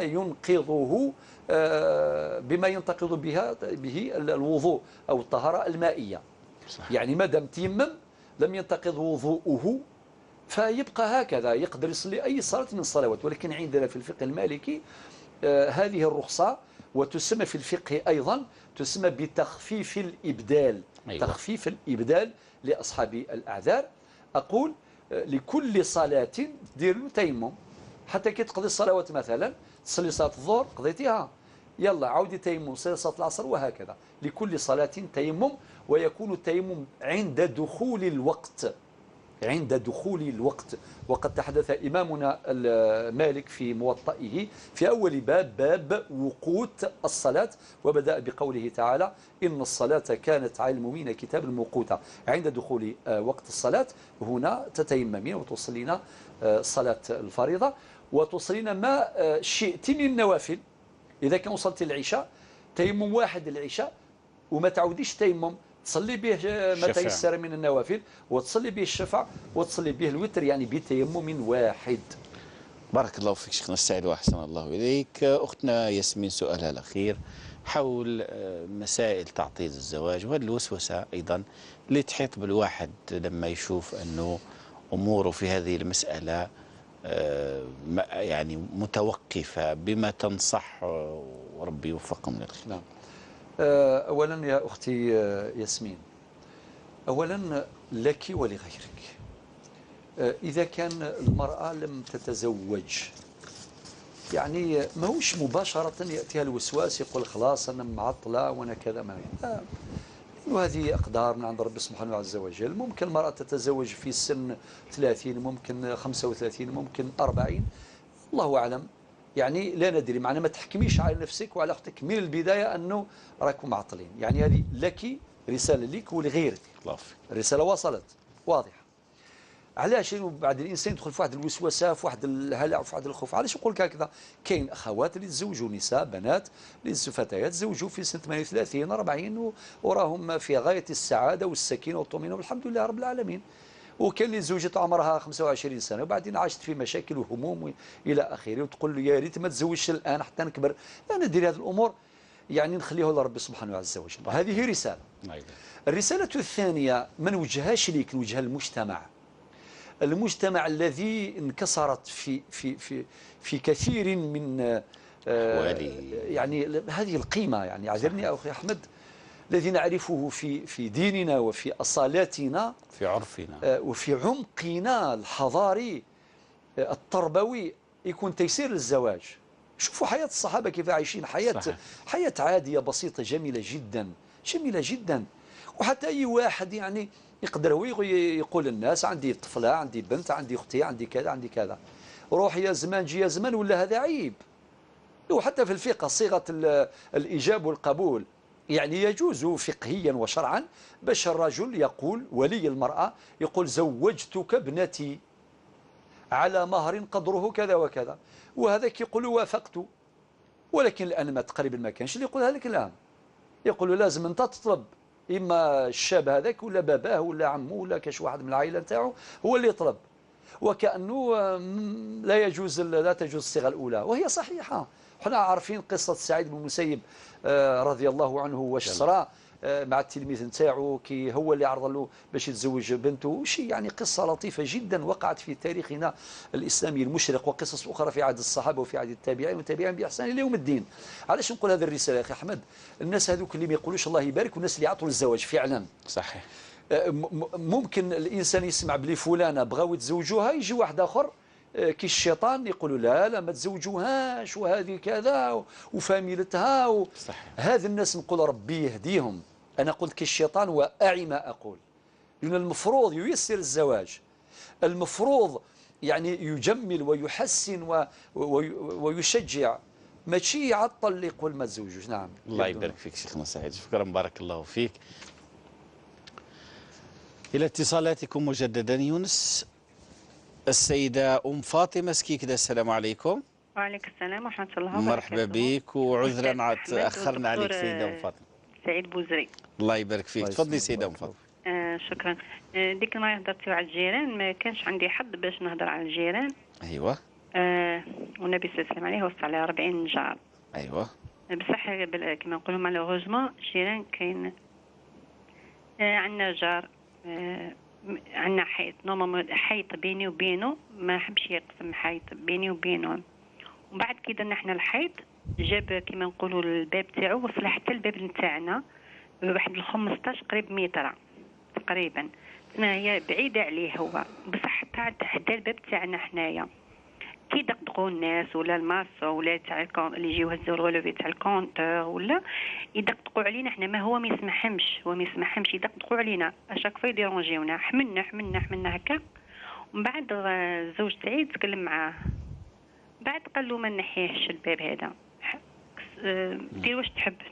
ينتقض به الوضوء أو الطهارة المائية. صحيح. يعني ما دام تيمم لم ينتقض وضوءه فيبقى هكذا، يقدر يصلي أي صلاة من الصلوات. ولكن عندنا في الفقه المالكي هذه الرخصة، وتسمى في الفقه أيضا تسمى بتخفيف الإبدال. أيوة. تخفيف الإبدال لأصحاب الأعذار. أقول لكل صلاة دير له تيمم، حتى كي تقضي الصلوات مثلا تصلي صلاة الظهر قضيتيها، يلا عودي تيمم صلي صلاة العصر، وهكذا لكل صلاة تيمم. ويكون التيمم عند دخول الوقت، عند دخول الوقت. وقد تحدث إمامنا مالك في موطئه في أول باب وقوت الصلاة، وبدأ بقوله تعالى إن الصلاة كانت على المؤمنين كتابا موقوتا. عند دخول وقت الصلاة هنا تتيممين وتصلين صلاة الفريضة، وتصلين ما شئت من النوافل. إذا كان وصلت العشاء تيمم واحد العشاء، وما تعوديش تيمم تصلي به ما تيسر من النوافل، وتصلي به الشفع، وتصلي به الوتر، يعني بتيمم واحد. بارك الله فيك شيخنا السعيد وأحسن الله إليك. أختنا ياسمين سؤالها الأخير حول مسائل تعطيل الزواج وهذه الوسوسة أيضا اللي تحيط بالواحد لما يشوف أنه أموره في هذه المسألة يعني متوقفة. بما تنصح وربي يوفقكم للخير. نعم. أولا يا أختي ياسمين، أولا لك ولغيرك، إذا كان المرأة لم تتزوج يعني ماهوش مباشرة يأتيها الوسواس يقول خلاص أنا معطلة وأنا كذا ما لا. وهذه أقدار من عند رب سبحانه عز وجل. ممكن المرأة تتزوج في سن 30، ممكن 35، ممكن 40، الله أعلم. يعني لا ندري، معنى ما تحكميش على نفسك وعلى أختك من البداية أنه راكم معطلين. يعني هذه لك رسالة لك ولغيرك. الرسالة وصلت واضحة. علاش بعد الانسان يدخل في واحد الوسوسه، في واحد الهلع، في واحد الخوف؟ علاش نقول لك هكذا؟ كاين اخوات اللي تزوجوا نساء بنات اللي فتيات تزوجوا في سن 38 40 وراهم في غايه السعاده والسكينه والطمانينه والحمد لله رب العالمين. وكان اللي تزوجت عمرها 25 سنه وبعدين عاشت في مشاكل وهموم الى اخره، وتقول له يا ريت ما تزوجش الان حتى نكبر. انا ندير هذه الامور يعني نخليه لرب سبحانه عز وجل. هذه رساله. الرساله الثانيه ما نوجههاش ليك، نوجهها للمجتمع. المجتمع الذي انكسرت في كثير من يعني هذه القيمة، يعني اعذرني أخي أحمد، الذي نعرفه في ديننا وفي أصالاتنا، في عرفنا وفي عمقنا الحضاري التربوي، يكون تيسير للزواج. شوفوا حياة الصحابة كيف عايشين، حياة عادية بسيطة جميلة جدا، جميلة جدا. وحتى أي واحد يعني يقدر هو يقول للناس عندي طفلة، عندي بنت، عندي أختي، عندي كذا، عندي كذا، روح يا زمان جي يا زمان، ولا هذا عيب. وحتى في الفقه صيغة الإيجاب والقبول، يعني يجوز فقهيا وشرعا باش الرجل يقول ولي المرأة يقول زوجتك ابنتي على مهر قدره كذا وكذا، وهذاك يقول وافقت. ولكن الآن ما تقريبا ما كانش اللي يقول هذا الكلام، يقول لازم انت تطلب، اما الشاب هذاك ولا باباه ولا عمه ولا كاش واحد من العائله نتاعو هو اللي يطلب، وكأنه لا تجوز الصيغه الاولى، وهي صحيحه. حنا عارفين قصه سعيد بن المسيب رضي الله عنه واش صرا مع التلميذ نتاعو، كي هو اللي عرض له باش يتزوج بنته، شيء يعني قصه لطيفه جدا وقعت في تاريخنا الاسلامي المشرق، وقصص اخرى في عهد الصحابه وفي عهد التابعين والتابعين باحسان الى يوم الدين. علاش نقول هذه الرساله يا اخي احمد؟ الناس هذوك اللي ما يقولوش الله يبارك، والناس اللي عطوا الزواج فعلا صحيح. ممكن الانسان يسمع بلي فلانه بغاو يتزوجوها، يجي واحد اخر كي الشيطان يقولوا لا ما تزوجوهاش وهذه كذا وفاميلتها هذه الناس نقول ربي يهديهم. أنا قلت كي الشيطان وأعي ما أقول، لأن المفروض ييسر الزواج، المفروض يعني يجمل ويحسن ويشجع، ماشي يعطل اللي يقول ما تزوجوش. نعم الله يبارك فيك شيخنا سعيد، شكرا بارك الله فيك. إلى اتصالاتكم مجددا يونس. السيدة فاطمة سكيكدة، السلام عليكم. وعليكم السلام ورحمة الله وبركاته. مرحبا بك، وعذرا تأخرنا عليك سيدة فاطمة. سعيد بوزري، الله يبارك فيك، تفضلي سيدة فاطمة. شكرا. ديك المرة هضرتي على الجيران، ما كانش عندي حظ باش نهضر على الجيران. أيوة. والنبي صلى الله عليه وسلم عليه وصى على 40 جار. أيوة. بصح كما نقولوا مالوغوزمون الجيران كاين عندنا جار، عندنا حيط، نورمالمون حيط بيني وبينه، ما حبش يقسم حيط بيني وبينه. ومن بعد كي درنا احنا الحيط، جاب كما نقولوا الباب تاعو وصل حتى الباب نتاعنا بواحد 15 قريب متر تقريبا، هي بعيده عليه هو، بصح حتى حدا الباب تاعنا حنايا كي يدقدقوا الناس ولا الماسو ولا تاع اللي يجيو هزوا الغلوبي تاع الكونتور ولا يدقدقوا علينا احنا، ما هو ما يسمحهمش يدقدقوا علينا اشاك فوا يديرونجيونا. حملنا هكا. ومن بعد زوج سعيد تكلم معاه، بعد قال له ما نحيهش الباب هذا، دير واش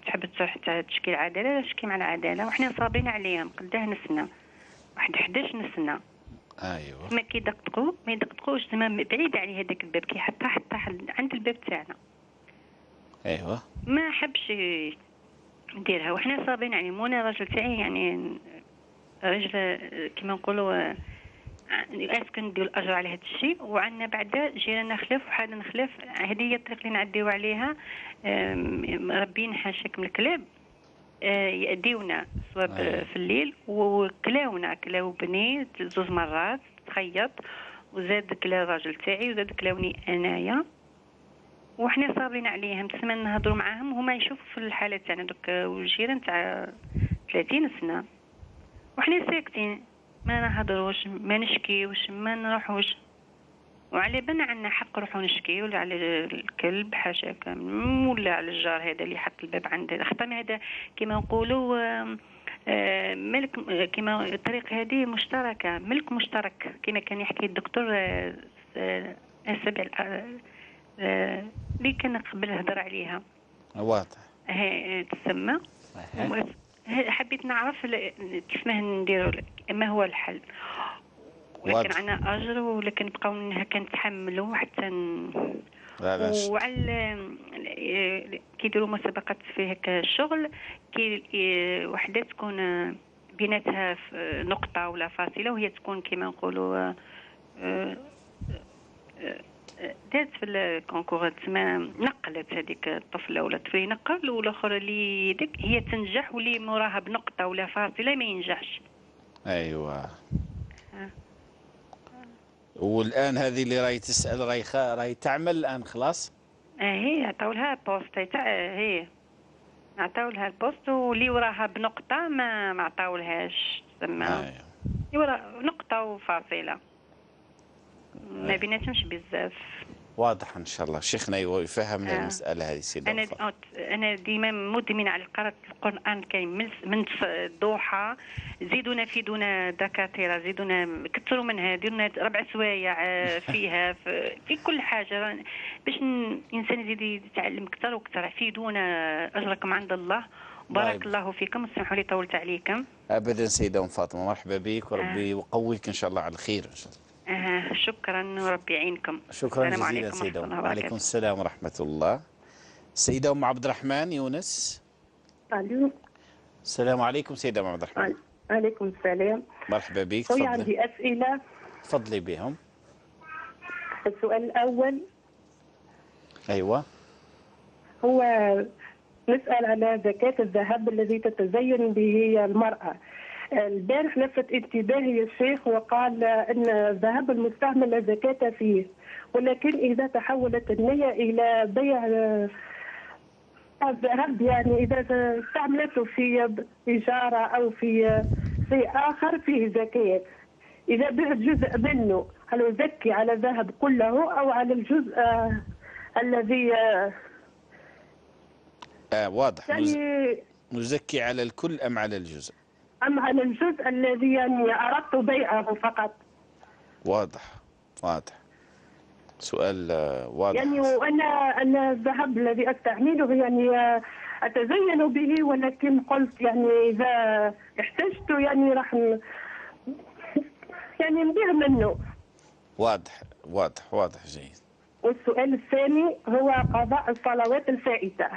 تحب تروح تشكي العداله، تشكي مع العداله، وحنا صابرين عليهم قداه نسنا واحد 11 نسنا. ايوه. ما كيدقدقوا ما يدقدقوش زعما بعيد عليه هذاك الباب، كي حتى عند الباب تاعنا. ايوه. ما حبش نديرها، وحنا صابرين عليه. وانا الراجل تاعي يعني رجل كما نقولوا اسكن ندير الاجر على هذا الشيء. وعندنا بعدا جيراننا خلاف وحالنا خلاف، هذه هي الطريقه اللي نعديو عليها. مربين حاشاك من الكلاب يأديونا سواء في الليل، كلاو بني 2 مرات تخيط، وزاد كلا الراجل تاعي وزاد كلاوني انايا، وحنا صابرين عليهم. تسمى نهضروا معاهم وهما يشوفوا في الحاله تاعنا دوك والجيران تاع 30 سنه، وحنا ساكتين ما نهضروش ما نشكيوش ما نروحوش. وعلى بالنا عندنا حق نروحوا نشكي ولا على الكلب حاشاك ولا على الجار هذا اللي حط الباب عنده خطا. هذا كما نقولوا ملك، كما الطريقه هذه مشتركه، ملك مشترك كما كان يحكي الدكتور السبع اللي كان قبل هضر عليها. واضح. تسمى. حبيت نعرف كيف ما نديروا، ما هو الحل. ولكن عنا اجر، ولكن بقاو هكا نتحملوا حتى وعلى كيديروا مسابقات في هكا الشغل، كي وحده تكون بيناتها نقطه ولا فاصله، وهي تكون كما نقولوا دات في الكونكور تسمى نقلت هذيك الطفله ولا الطفل ينقل، والاخر اللي ديك هي تنجح، واللي موراها بنقطه ولا فاصله ما ينجحش. ايوه. والآن هذه اللي راهي تسأل راهي تعمل الآن خلاص؟ هي عطاو لها بوست هي عطاو لها البوست، واللي وراها بنقطة ما عطاولهاش تسمى نقطة وفاصلة، ما بيناتهمش بزاف. واضح ان شاء الله. شيخنا يفهمنا المسألة هذه سيدي. انا ديما مدمن على قراءة القرآن الكريم من الضحى. زيدونا فيدونا دكاترة، زيدونا كثروا منها، ديرونا 4 سوايع فيها في كل حاجة باش الانسان يزيد يتعلم اكثر واكثر. فيدونا، اجركم عند الله. بارك الله فيكم، اسمحوا لي طولت عليكم. ابدا سيدة ام فاطمة، مرحبا بك وربي يقويك ان شاء الله على الخير ان شاء الله. شكرا وربي يعينكم. شكرا جزيلا سيدة. وعليكم السلام ورحمة الله. سيدة أم عبد الرحمن يونس. الو. السلام عليكم سيدة أم عبد الرحمن. عليكم السلام. مرحبا بك. خويا عندي أسئلة. تفضلي بهم. السؤال الأول. أيوة. هو نسأل على زكاة الذهب الذي تتزين به المرأة. البارح لفت انتباهي الشيخ وقال ان الذهب المستعمل لا زكاة فيه، ولكن اذا تحولت النية الى بيع الذهب، يعني اذا استعملته في تجارة او في شيء اخر فيه زكاة. اذا بعت جزء منه هل يزكي على الذهب كله او على الجزء الذي واضح. يعني نزكي على الكل ام على الجزء؟ أم على الجزء الذي يعني أردت بيعه فقط. واضح. سؤال واضح. يعني وأنا الذهب الذي أستعمله يعني أتزين به، ولكن قلت يعني إذا احتجت يعني راح يعني نبيع منه. واضح جيد. والسؤال الثاني هو قضاء الصلوات الفائتة.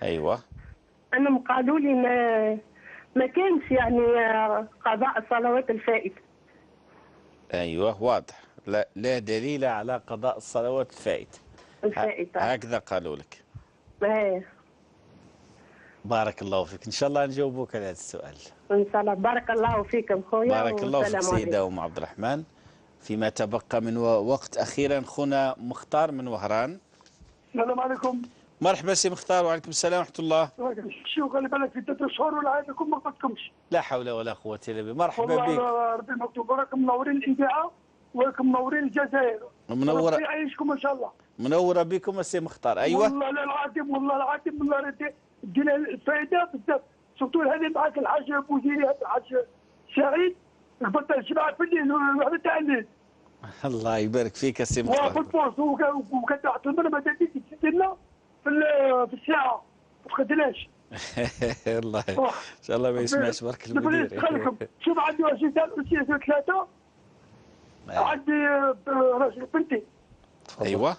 أيوة. أنهم قالوا لي ما كانش يعني قضاء الصلوات الفائتة. أيوة واضح. لا دليل على قضاء الصلوات الفائتة. هكذا قالوا لك. بارك الله فيك. إن شاء الله نجاوبوك على هذا السؤال. إن شاء الله. بارك الله فيكم خويا. بارك الله فيك سيدة أم عبد الرحمن. فيما تبقى من وقت أخيرا خونا مختار من وهران. السلام عليكم. مرحبا سي مختار. وعليكم السلام ورحمة الله. شو خلي بالك في 3 شهور ولا عادكم ما قلتكمش. لا حول ولا قوة إلا بالله. مرحبا بك. والله ربي مكتوب راكم منورين الإذاعة وراكم منورين الجزائر. منورة. ربي يعيشكم إن شاء الله. منورة بكم سي مختار. أيوة. والله العظيم والله دينا الفائدة بزاف، سورتو هذه معك الحاج بوزيري الحاج سعيد قبلت الجماعة في الليل وحدة تاع الليل. الله يبارك فيك سي مختار. وفي البوست وكانت تعطينا ما تدينا في الساعة ما تخدناش. الله ان شاء الله ما يسمعش برك المدير. شوف عندي واحد 3 عندي راجل بنتي. ايوه.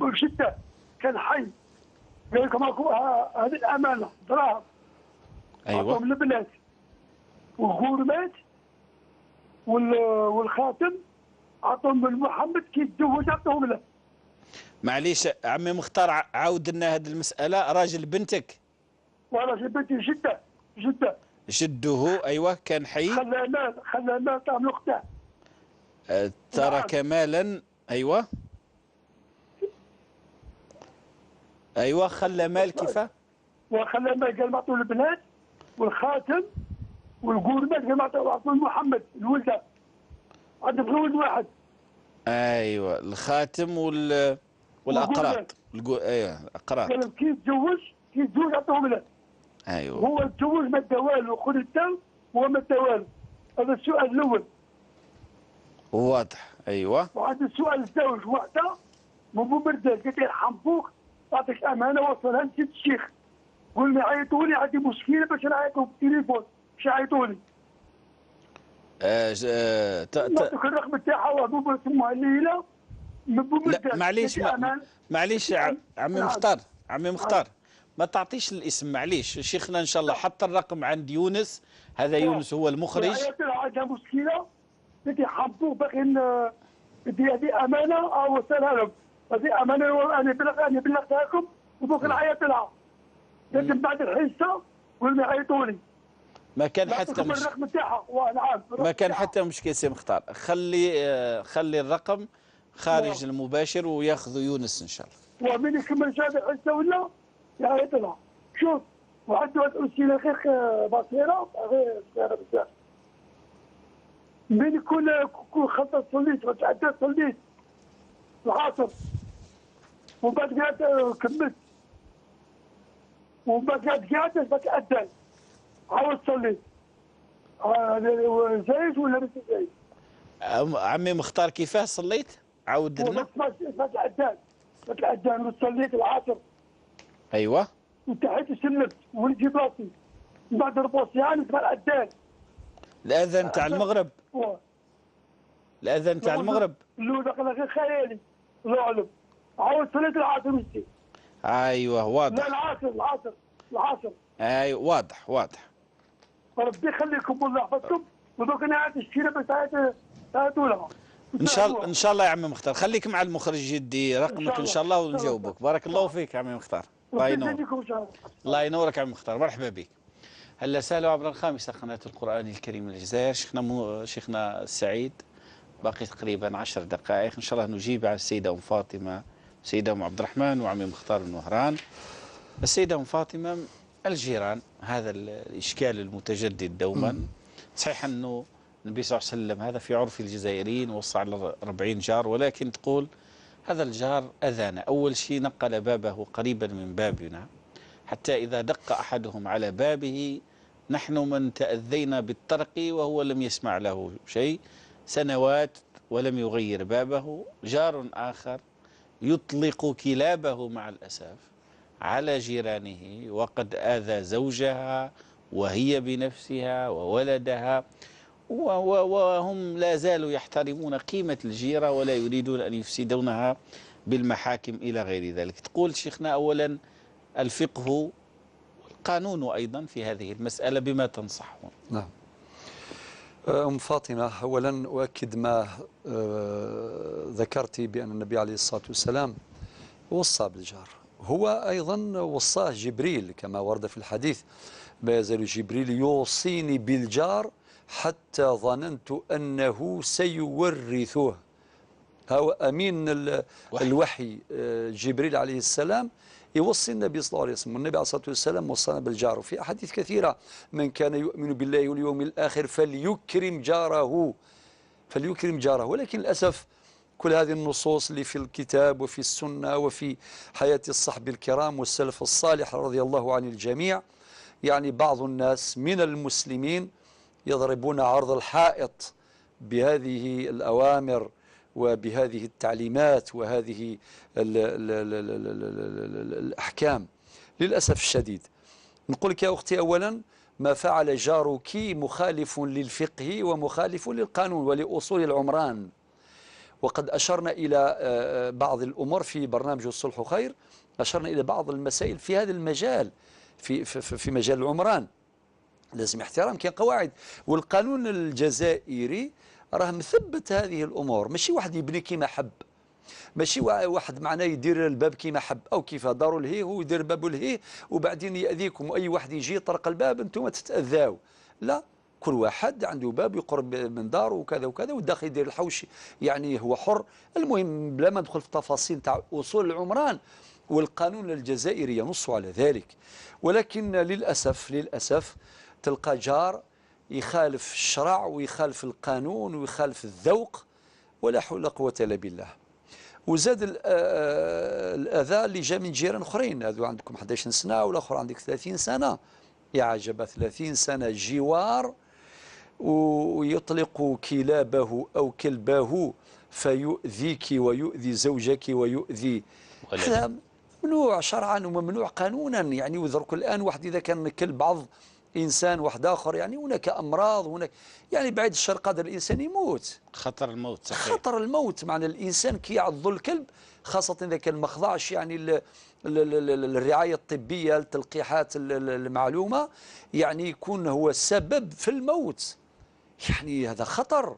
جدة كان حي قال لكم هذه الامانه دراهم. ايوه. عطاهم البنات وغورمات والخاتم عطاهم لمحمد كي تزوج عطاهم له. معليش عمي مختار عاود لنا هذه المسألة. راجل بنتك؟ وراجل بنتي جدة. جده أيوة كان حي. خلى مال تاع اختها. ترك مالا. أيوة. خلى مال كيفاه؟ وخلى مال قال معطوا البنات والخاتم والقورمات قال معطوا محمد الولده. عنده ولد واحد. أيوة الخاتم والأقراط. ايوه الأقراط. قال كي يتزوج عطوهم له. ايوه. هو تزوج ما دا والو، خذ الدم وهو ما دا والو. هذا السؤال الأول. واضح. ايوه. وعند السؤال الزوج وحده مو برداد قالت لي يرحم بوك اعطيك امانه وصلها لسيد الشيخ. قول لي عيطوا لي عندي مشكله باش نعيطوا بالتليفون، باش يعيطوا لي. نعطيك الرقم تاعها وهو يسموها ليلى. لا معليش عمي مختار ما تعطيش الاسم معليش. شيخنا ان شاء الله حط الرقم عند يونس. هذا يونس هو المخرج. عندها مشكله بدي حبوه باغي بدي هذه امانه وصلها لهم. هذه امانه انا بلغتها لكم وبوك نعيط لها. لكن بعد الحصه قلنا عيطوا لي. ما كان حتى نعطيكم الرقم تاعها نعم ما كان حتى مشكل سي مختار. خلي الرقم خارج المباشر وياخذوا يونس ان شاء الله. ومن يكمل شهاده حسه ولا يعيطنا. شوف وعنده اسئله غير بصيره غير بزاف. من يكون خطط صليت وتعدى صليت العصر ومن بعد قاعد كملت ومن بعد قاعد بتأذن عاود صليت. زايد ولا مش زايد؟ عمي مختار كيفاه صليت؟ عاود لنا. بتأذن وصليت العصر. ايوه. وانتهيت سلمت ونجي راسي من بعد ربع ساعه نسمع الأذان. الأذان تاع المغرب. الأذان تاع المغرب. لو دخل غير خيالي الله أعلم. عاود صليت العصر مشتي. ايوه واضح. لا العصر. ايوه واضح. ربي يخليكم والله يحفظكم ودوك انا عاد الشيره بس هاتوا لها. ان شاء الله يا عمي مختار. خليك مع المخرج يدي رقمك ان شاء الله ونجاوبك. بارك الله فيك يا عمي مختار. الله ينورك. الله ينورك يا عمي مختار. مرحبا بك. هلا سالوا عبر الخامسة قناة القرآن الكريم من الجزائر. شيخنا السعيد باقي تقريبا 10 دقائق ان شاء الله نجيب على السيدة ام فاطمة السيدة ام عبد الرحمن وعمي مختار بن وهران. السيدة ام فاطمة الجيران هذا الإشكال المتجدد دوما. صحيح أنه النبي صلى الله عليه وسلم هذا في عرف الجزائريين وصى على 40 جار، ولكن تقول هذا الجار أذانا. أول شيء نقل بابه قريبا من بابنا حتى إذا دق أحدهم على بابه نحن من تأذينا بالطرق وهو لم يسمع له شيء سنوات ولم يغير بابه. جار آخر يطلق كلابه مع الأسف على جيرانه وقد آذى زوجها وهي بنفسها وولدها، وهم لا زالوا يحترمون قيمة الجيرة ولا يريدون أن يفسدونها بالمحاكم إلى غير ذلك. تقول شيخنا أولا الفقه والقانون أيضا في هذه المسألة بما تنصحون. نعم. أم فاطمة أولا أؤكد ما ذكرت بأن النبي عليه الصلاة والسلام وصى بالجار. هو أيضا وصاه جبريل كما ورد في الحديث: ما يزال جبريل يوصيني بالجار حتى ظننت أنه سيورثه. هو أمين الوحي جبريل عليه السلام يوصي النبي صلى الله عليه وسلم، والنبي عليه الصلاة والسلام وصانا بالجار. وفي أحاديث كثيرة: من كان يؤمن بالله واليوم الآخر فليكرم جاره. ولكن للأسف كل هذه النصوص اللي في الكتاب وفي السنة وفي حياة الصحب الكرام والسلف الصالح رضي الله عن الجميع، يعني بعض الناس من المسلمين يضربون عرض الحائط بهذه الأوامر وبهذه التعليمات وهذه الأحكام للأسف الشديد. نقول لك يا أختي أولا ما فعل جارك مخالف للفقه ومخالف للقانون ولأصول العمران. وقد أشرنا إلى بعض الأمور في برنامج الصلح خير، أشرنا إلى بعض المسائل في هذا المجال في مجال العمران. لازم احترام كاين قواعد، والقانون الجزائري راه مثبت هذه الأمور. ماشي واحد يبني كيما حب، ماشي واحد معناه يدير الباب كيما حب أو كيف داروا لهيه هو يدير بابه لهيه وبعدين يأذيكم وأي واحد يجي يطرق الباب أنتم تتأذاو. لا، كل واحد عنده باب يقرب من داره وكذا وكذا، والداخل يدير الحوش يعني هو حر. المهم بلا ما ندخل في تفاصيل تاع أصول العمران، والقانون الجزائري ينص على ذلك. ولكن للأسف تلقى جار يخالف الشرع ويخالف القانون ويخالف الذوق، ولا حول ولا قوة إلا بالله. وزاد الأذى اللي جاء من جيران أخرين، هذو عندكم 11 سنة والآخر عندك 30 سنة. يا عجب، 30 سنة جوار ويطلق كلابه أو كلبه فيؤذيك ويؤذي زوجك ويؤذي. هذا ممنوع شرعا وممنوع قانونا. يعني وذرك الآن واحد إذا كان كلب بعض إنسان واحد آخر، يعني هناك أمراض، هناك يعني بعيد الشر قادر الإنسان يموت. خطر الموت صحيح. خطر الموت معنى الإنسان كي يعض الكلب، خاصة إذا كان ما خضعش يعني الرعاية الطبية التلقيحات المعلومة، يعني يكون هو السبب في الموت. يعني هذا خطر،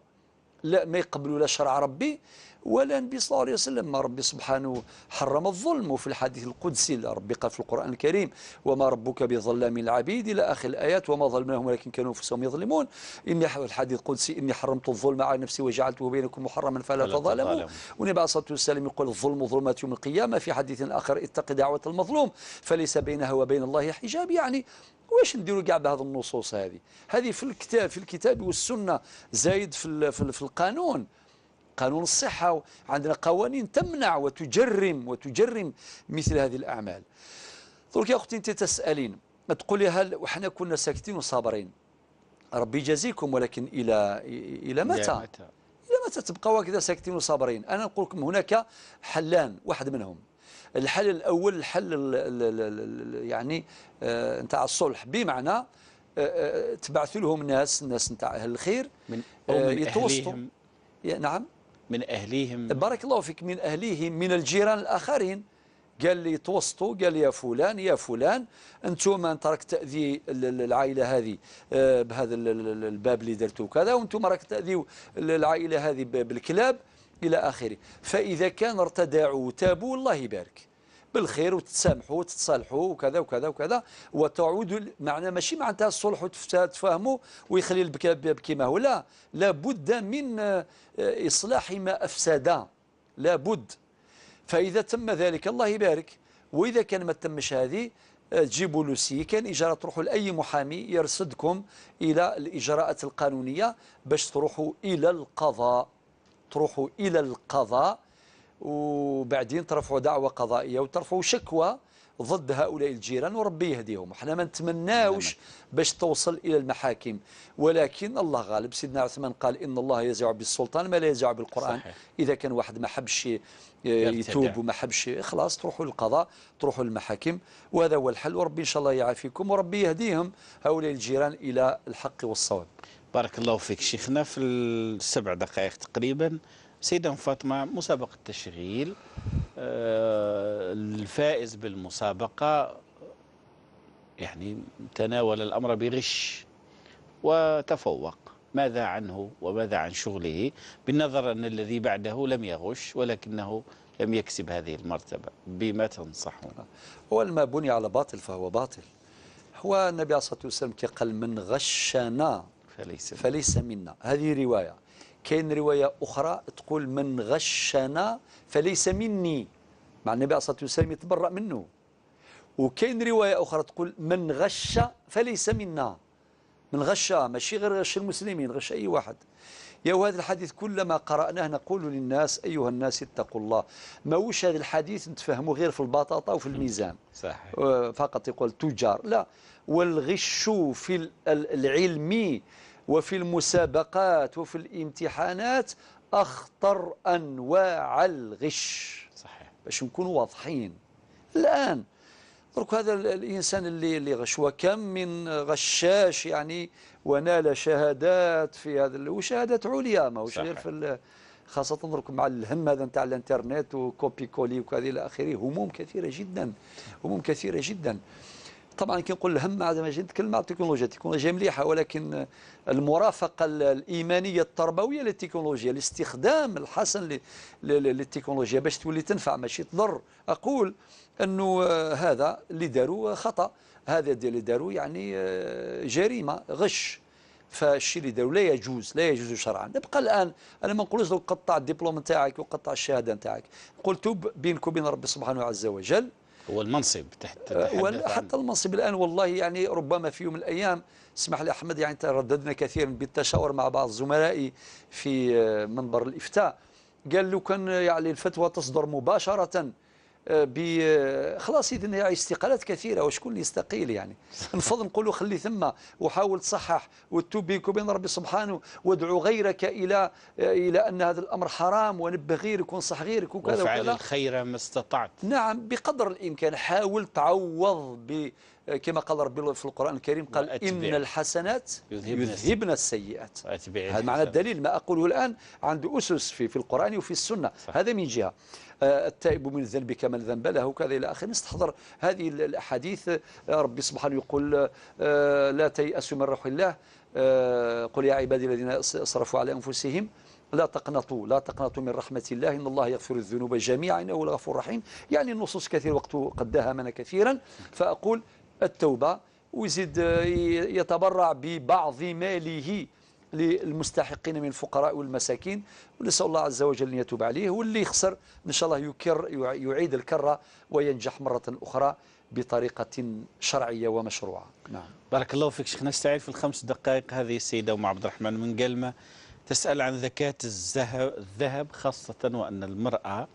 لا ما يقبلوا لا شرع ربي ولا النبي صلى الله عليه وسلم. ما ربي سبحانه حرم الظلم، وفي الحديث القدسي ربي قال في القرآن الكريم وما ربك بظلام العبيد إلى آخر الآيات، وما ظلمناهم ولكن كانوا أنفسهم يظلمون. إني الحديث القدسي إني حرمت الظلم على نفسي وجعلته بينكم محرما فلا تظالموا. والنبي عليه الصلاة والسلام يقول الظلم ظلمات يوم القيامة. في حديث آخر اتق دعوة المظلوم فليس بينها وبين الله حجاب. يعني واش نديروا كاع بهذه النصوص هذه في الكتاب والسنة، زايد في القانون، قانون الصحة، عندنا قوانين تمنع وتجرم مثل هذه الأعمال. درك يا أختي أنت تسألين تقولي هل وحنا كنا ساكتين وصابرين؟ ربي يجازيكم، ولكن إلى متى؟ إلى متى تبقوا هكذا ساكتين وصابرين؟ أنا نقول لكم هناك حلان، واحد منهم الحل الأول الحل يعني نتاع الصلح، بمعنى تبعثوا لهم ناس نتاع أهل الخير يتوسطوا. نعم من أهليهم، بارك الله فيك، من أهليهم، من الجيران الآخرين. قال لي توسطوا، قال لي يا فلان أنتم أنت راك تأذي العائلة هذه بهذا الباب اللي درتوه كذا، وأنتم راك تأذيوا العائلة هذه بالكلاب إلى آخره. فإذا كان ارتدعوا وتابوا الله يبارك بالخير وتتسامحوا وتتصالحوا وكذا وكذا وكذا وتعودوا. معنى ماشي معناتها الصلح وتفاهموا ويخلي الباب كما هو، لا، لابد من إصلاح ما أفسد، لابد. فإذا تم ذلك الله يبارك. وإذا كان ما تمش هذه تجيبوا له كان إجراء، تروحوا لأي محامي يرصدكم إلى الإجراءات القانونية باش تروحوا إلى القضاء، وبعدين ترفعوا دعوة قضائية وترفعوا شكوى ضد هؤلاء الجيران، وربي يهديهم. احنا ما نتمناوش باش توصل إلى المحاكم، ولكن الله غالب. سيدنا عثمان قال إن الله يزع بالسلطان ما لا يزع بالقرآن. صحيح. إذا كان واحد ما حبش يتوب وما حبش، خلاص تروحوا للقضاء، تروحوا للمحاكم، وهذا هو الحل. وربي إن شاء الله يعافيكم وربي يهديهم هؤلاء الجيران إلى الحق والصواب. بارك الله فيك شيخنا. في السبع دقائق تقريبا سيدة فاطمة، مسابقة تشغيل، الفائز بالمسابقة يعني تناول الأمر بغش وتفوق، ماذا عنه وماذا عن شغله، بالنظر أن الذي بعده لم يغش ولكنه لم يكسب هذه المرتبة؟ بما تنصحون؟ هو ما بني على باطل فهو باطل. هو النبي عليه الصلاة والسلام قال من غشنا فليس منا. هذه رواية. كاين رواية أخرى تقول من غشنا فليس مني، مع النبي عليه الصلاة والسلام يتبرأ منه. وكاين رواية أخرى تقول من غش فليس منا. من غش ماشي غير غش المسلمين، غش أي واحد. يا وهذا الحديث كلما قرأناه نقول للناس أيها الناس اتقوا الله. ماهوش هذا الحديث نتفهمه غير في البطاطا وفي الميزان صحيح. فقط يقول تجار، لا. والغش في العلم وفي المسابقات وفي الامتحانات أخطر أنواع الغش. صحيح. باش نكونوا واضحين الآن. درك هذا الإنسان اللي غش، وكم من غشاش يعني ونال شهادات في هذا، وشهادات عليا ماهوش غير في خاصة درك مع الهم هذا نتاع الانترنت وكوبي كولي وكذا إلى آخره. هموم كثيرة جدا، هموم كثيرة جدا. طبعا كي نقول الهم هذا ماشي نتكلم على التكنولوجيا مليحه، ولكن المرافقه الايمانيه التربويه للتكنولوجيا، الاستخدام الحسن للتكنولوجيا باش تولي تنفع ماشي تضر. اقول انه هذا اللي داروا خطا، هذا اللي داروا يعني جريمه غش. فالشيء اللي داروا لا يجوز شرعا. نبقى الان انا ما نقولش لو قطع الدبلوم نتاعك وقطع الشهاده نتاعك، قل توب بينك وبين ربي سبحانه عز وجل. هو المنصب حتى المنصب الآن والله يعني ربما في يوم من الأيام، اسمح لي أحمد، يعني ترددنا كثيرا بالتشاور مع بعض زملائي في منبر الإفتاء، قال له كان يعني الفتوى تصدر مباشرة خلاص إذن يعني استقالات كثيرة، وشكون اللي يستقيل يعني؟ نفضل نقولوا خلي ثم وحاول تصحح وتوب بينك وبين ربي سبحانه، وادعو غيرك إلى أن هذا الأمر حرام، ونبه غيرك ونصح غيرك وكذا وكذا. وفعل الخير ما استطعت. نعم بقدر الإمكان. حاول تعوض كما قال ربي في القرآن الكريم، قال إن الحسنات يذهبن السيئات. هذا معنى الدليل. ما أقوله الآن عنده أسس في القرآن وفي السنة. صح. هذا من جهة. التائب من الذنب كمن ذنب له وكذا إلى آخره. نستحضر هذه الأحاديث. ربي سبحانه يقول لا تيأسوا من روح الله، قل يا عبادي الذين أسرفوا على أنفسهم لا تقنطوا من رحمة الله، إن الله يغفر الذنوب جميعا إنه الغفور الرحيم. يعني النصوص كثير وقت قد داهمنا كثيرا، فأقول التوبة، ويزيد يتبرع ببعض ماله للمستحقين من الفقراء والمساكين، ونسأل الله عز وجل أن يتوب عليه، واللي يخسر إن شاء الله يعيد الكرة وينجح مرة أخرى بطريقة شرعية ومشروعة. نعم. بارك الله فيك شيخنا. نستعيد في الخمس دقائق هذه السيدة أم عبد الرحمن من قلمة تسأل عن زكاة الذهب، خاصة وأن المرأة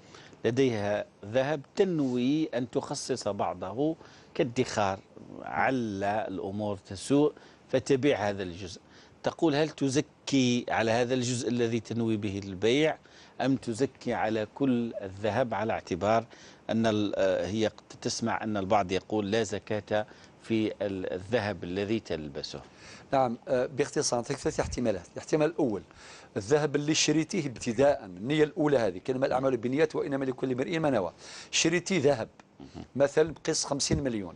لديها ذهب تنوي أن تخصص بعضه كادخار، عل الأمور تسوء فتبيع هذا الجزء. تقول هل تزكي على هذا الجزء الذي تنوي به البيع أم تزكي على كل الذهب، على اعتبار أن هي تسمع أن البعض يقول لا زكاة في الذهب الذي تلبسه؟ نعم، باختصار ثلاثة احتمالات. الاحتمال الأول، الذهب اللي شريتيه ابتداء، النية الأولى هذه، كلمة الأعمال بالنيات وإنما لكل امرئ ما نوى. شريتي ذهب مثلا بقيس 50 مليون،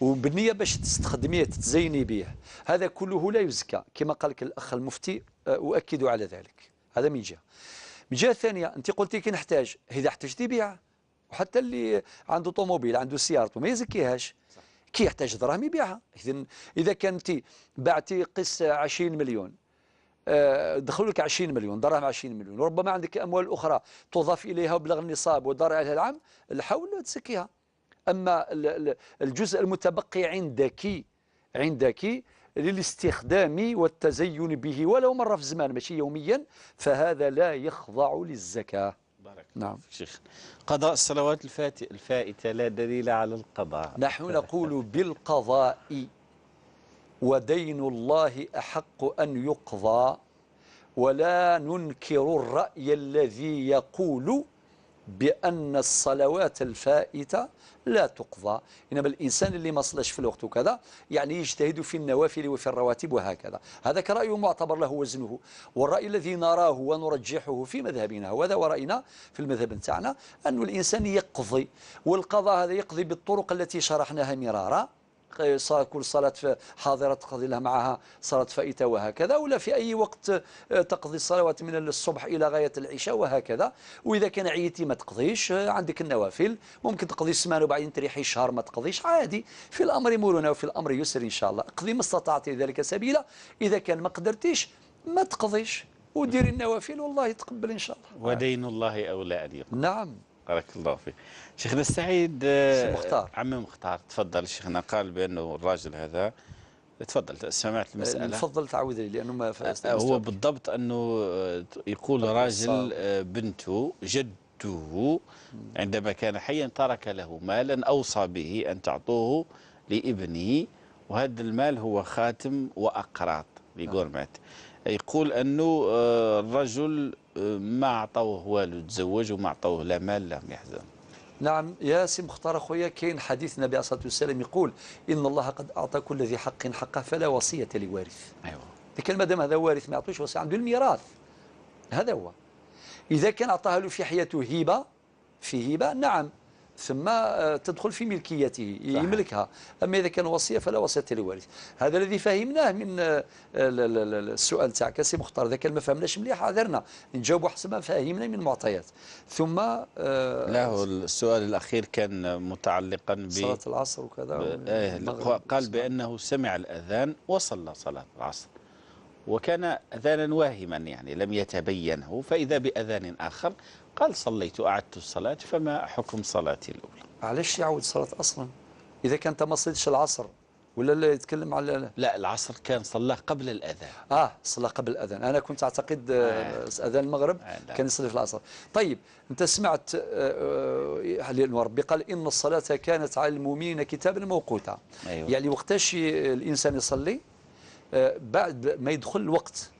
وبالنية باش تستخدميه تتزيني به، هذا كله لا يزكى كما قال لك الأخ المفتي، أؤكد على ذلك. هذا من جهة. من جهة ثانية، أنت قلتي كي نحتاج، إذا احتجتي بيعه، وحتى اللي عنده طوموبيل عنده سيارته ما يزكيهاش، كي يحتاج دراهم يبيعها. إذا كنت بعتي قس 20 مليون، دخلوا لك 20 مليون دراهم، 20 مليون، وربما عندك أموال أخرى تضاف إليها وبلغ النصاب ودار عليها العام، الحول تزكيها. أما الجزء المتبقي عندك للاستخدام والتزين به ولو مرة في الزمان ماشي يوميا، فهذا لا يخضع للزكاة. بارك نعم. شيخ، قضاء الصلوات الفائتة لا دليل على القضاء. نحن نقول بالقضاء، ودين الله أحق أن يقضى، ولا ننكر الرأي الذي يقول بأن الصلوات الفائتة لا تقضى، إنما الإنسان اللي ما صلاش في الوقت وكذا يعني يجتهد في النوافل وفي الرواتب وهكذا. هذا كرأي معتبر له وزنه، والرأي الذي نراه ونرجحه في مذهبنا، وهذا ورأينا في المذهب نتاعنا، أن الإنسان يقضي، والقضاء هذا يقضي بالطرق التي شرحناها مرارا. كل صلاة حاضرة تقضي لها معها صلاة فائتة وهكذا، ولا في أي وقت تقضي الصلوات من الصبح إلى غاية العشاء وهكذا. وإذا كان عيتي ما تقضيش، عندك النوافل ممكن تقضي سمانة وبعدين تريحي شهر ما تقضيش، عادي. في الأمر مرونة وفي الأمر يسر إن شاء الله. اقضي ما استطعت ذلك سبيلا، إذا كان ما قدرتيش ما تقضيش وديري النوافل والله يتقبل إن شاء الله. ودين الله أولى أن يقضى. نعم. بارك الله فيك. شيخنا السعيد مختار، عمي مختار، تفضل. شيخنا قال بأنه الراجل هذا، تفضل سمعت المسألة. تفضل تعود لي لأنه ما هو بالضبط أنه يقول راجل بنته جده عندما كان حيا ترك له مالا أوصى به أن تعطوه لابنه، وهذا المال هو خاتم وأقراط لجورمات. يقول أنه الرجل ما أعطوه والو تزوج وما أعطوه لا مال لا يحزن. نعم يا سي مختار أخويا، كاين حديث النبي عليه الصلاة والسلام يقول إن الله قد أعطى كل ذي حق حقه فلا وصية لوارث. أيوة. لكن ما دام هذا وارث ما يعطوش وصية، عنده الميراث. هذا هو. إذا كان أعطاها له في حياته هبة، في هبة نعم، ثم تدخل في ملكيته يملكها. أما إذا كان وصية فلا وصية لوارث. هذا الذي فهمناه من السؤال تاعك سي مختار. إذا كان ما فهمناش مليح عذرنا نجاوبوا حسب ما فهمنا من المعطيات. ثم له السؤال الأخير كان متعلقا صلاة العصر وكذا. قال بأنه سمع الأذان وصلى صلاة العصر، وكان أذانا واهما يعني لم يتبينه، فإذا بأذان آخر قال صليت أعدت الصلاة، فما حكم صلاتي الأولى؟ علاش يعود الصلاة أصلا إذا كانت ما صليتش العصر؟ ولا لا يتكلم على لا العصر كان صلاه قبل الأذان. صلى قبل الأذان. أنا كنت أعتقد أذان المغرب كان يصلي في العصر. طيب أنت سمعت لأنه ربي قال إن الصلاة كانت على المؤمنين كتابا موقوتا. أيوة. يعني وقتاش الإنسان يصلي؟ بعد ما يدخل الوقت.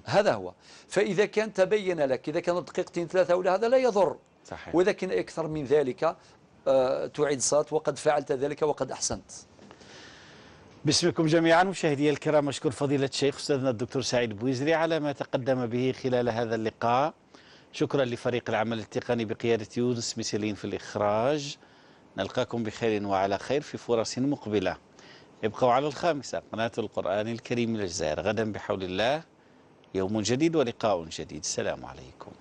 هذا هو. فإذا كان تبين لك إذا كانت دقيقتين ثلاثة ولا هذا لا يضر. صحيح. وإذا كان أكثر من ذلك تعيد الصلاة وقد فعلت ذلك وقد أحسنت. باسمكم جميعا مشاهدي الكرام، أشكر فضيلة الشيخ أستاذنا الدكتور سعيد بويزري على ما تقدم به خلال هذا اللقاء. شكرا لفريق العمل التقني بقيادة يونس مسلين في الإخراج. نلقاكم بخير وعلى خير في فرص مقبلة. ابقوا على الخامسة قناة القرآن الكريم للجزائر. غدا بحول الله يوم جديد ولقاء جديد. السلام عليكم.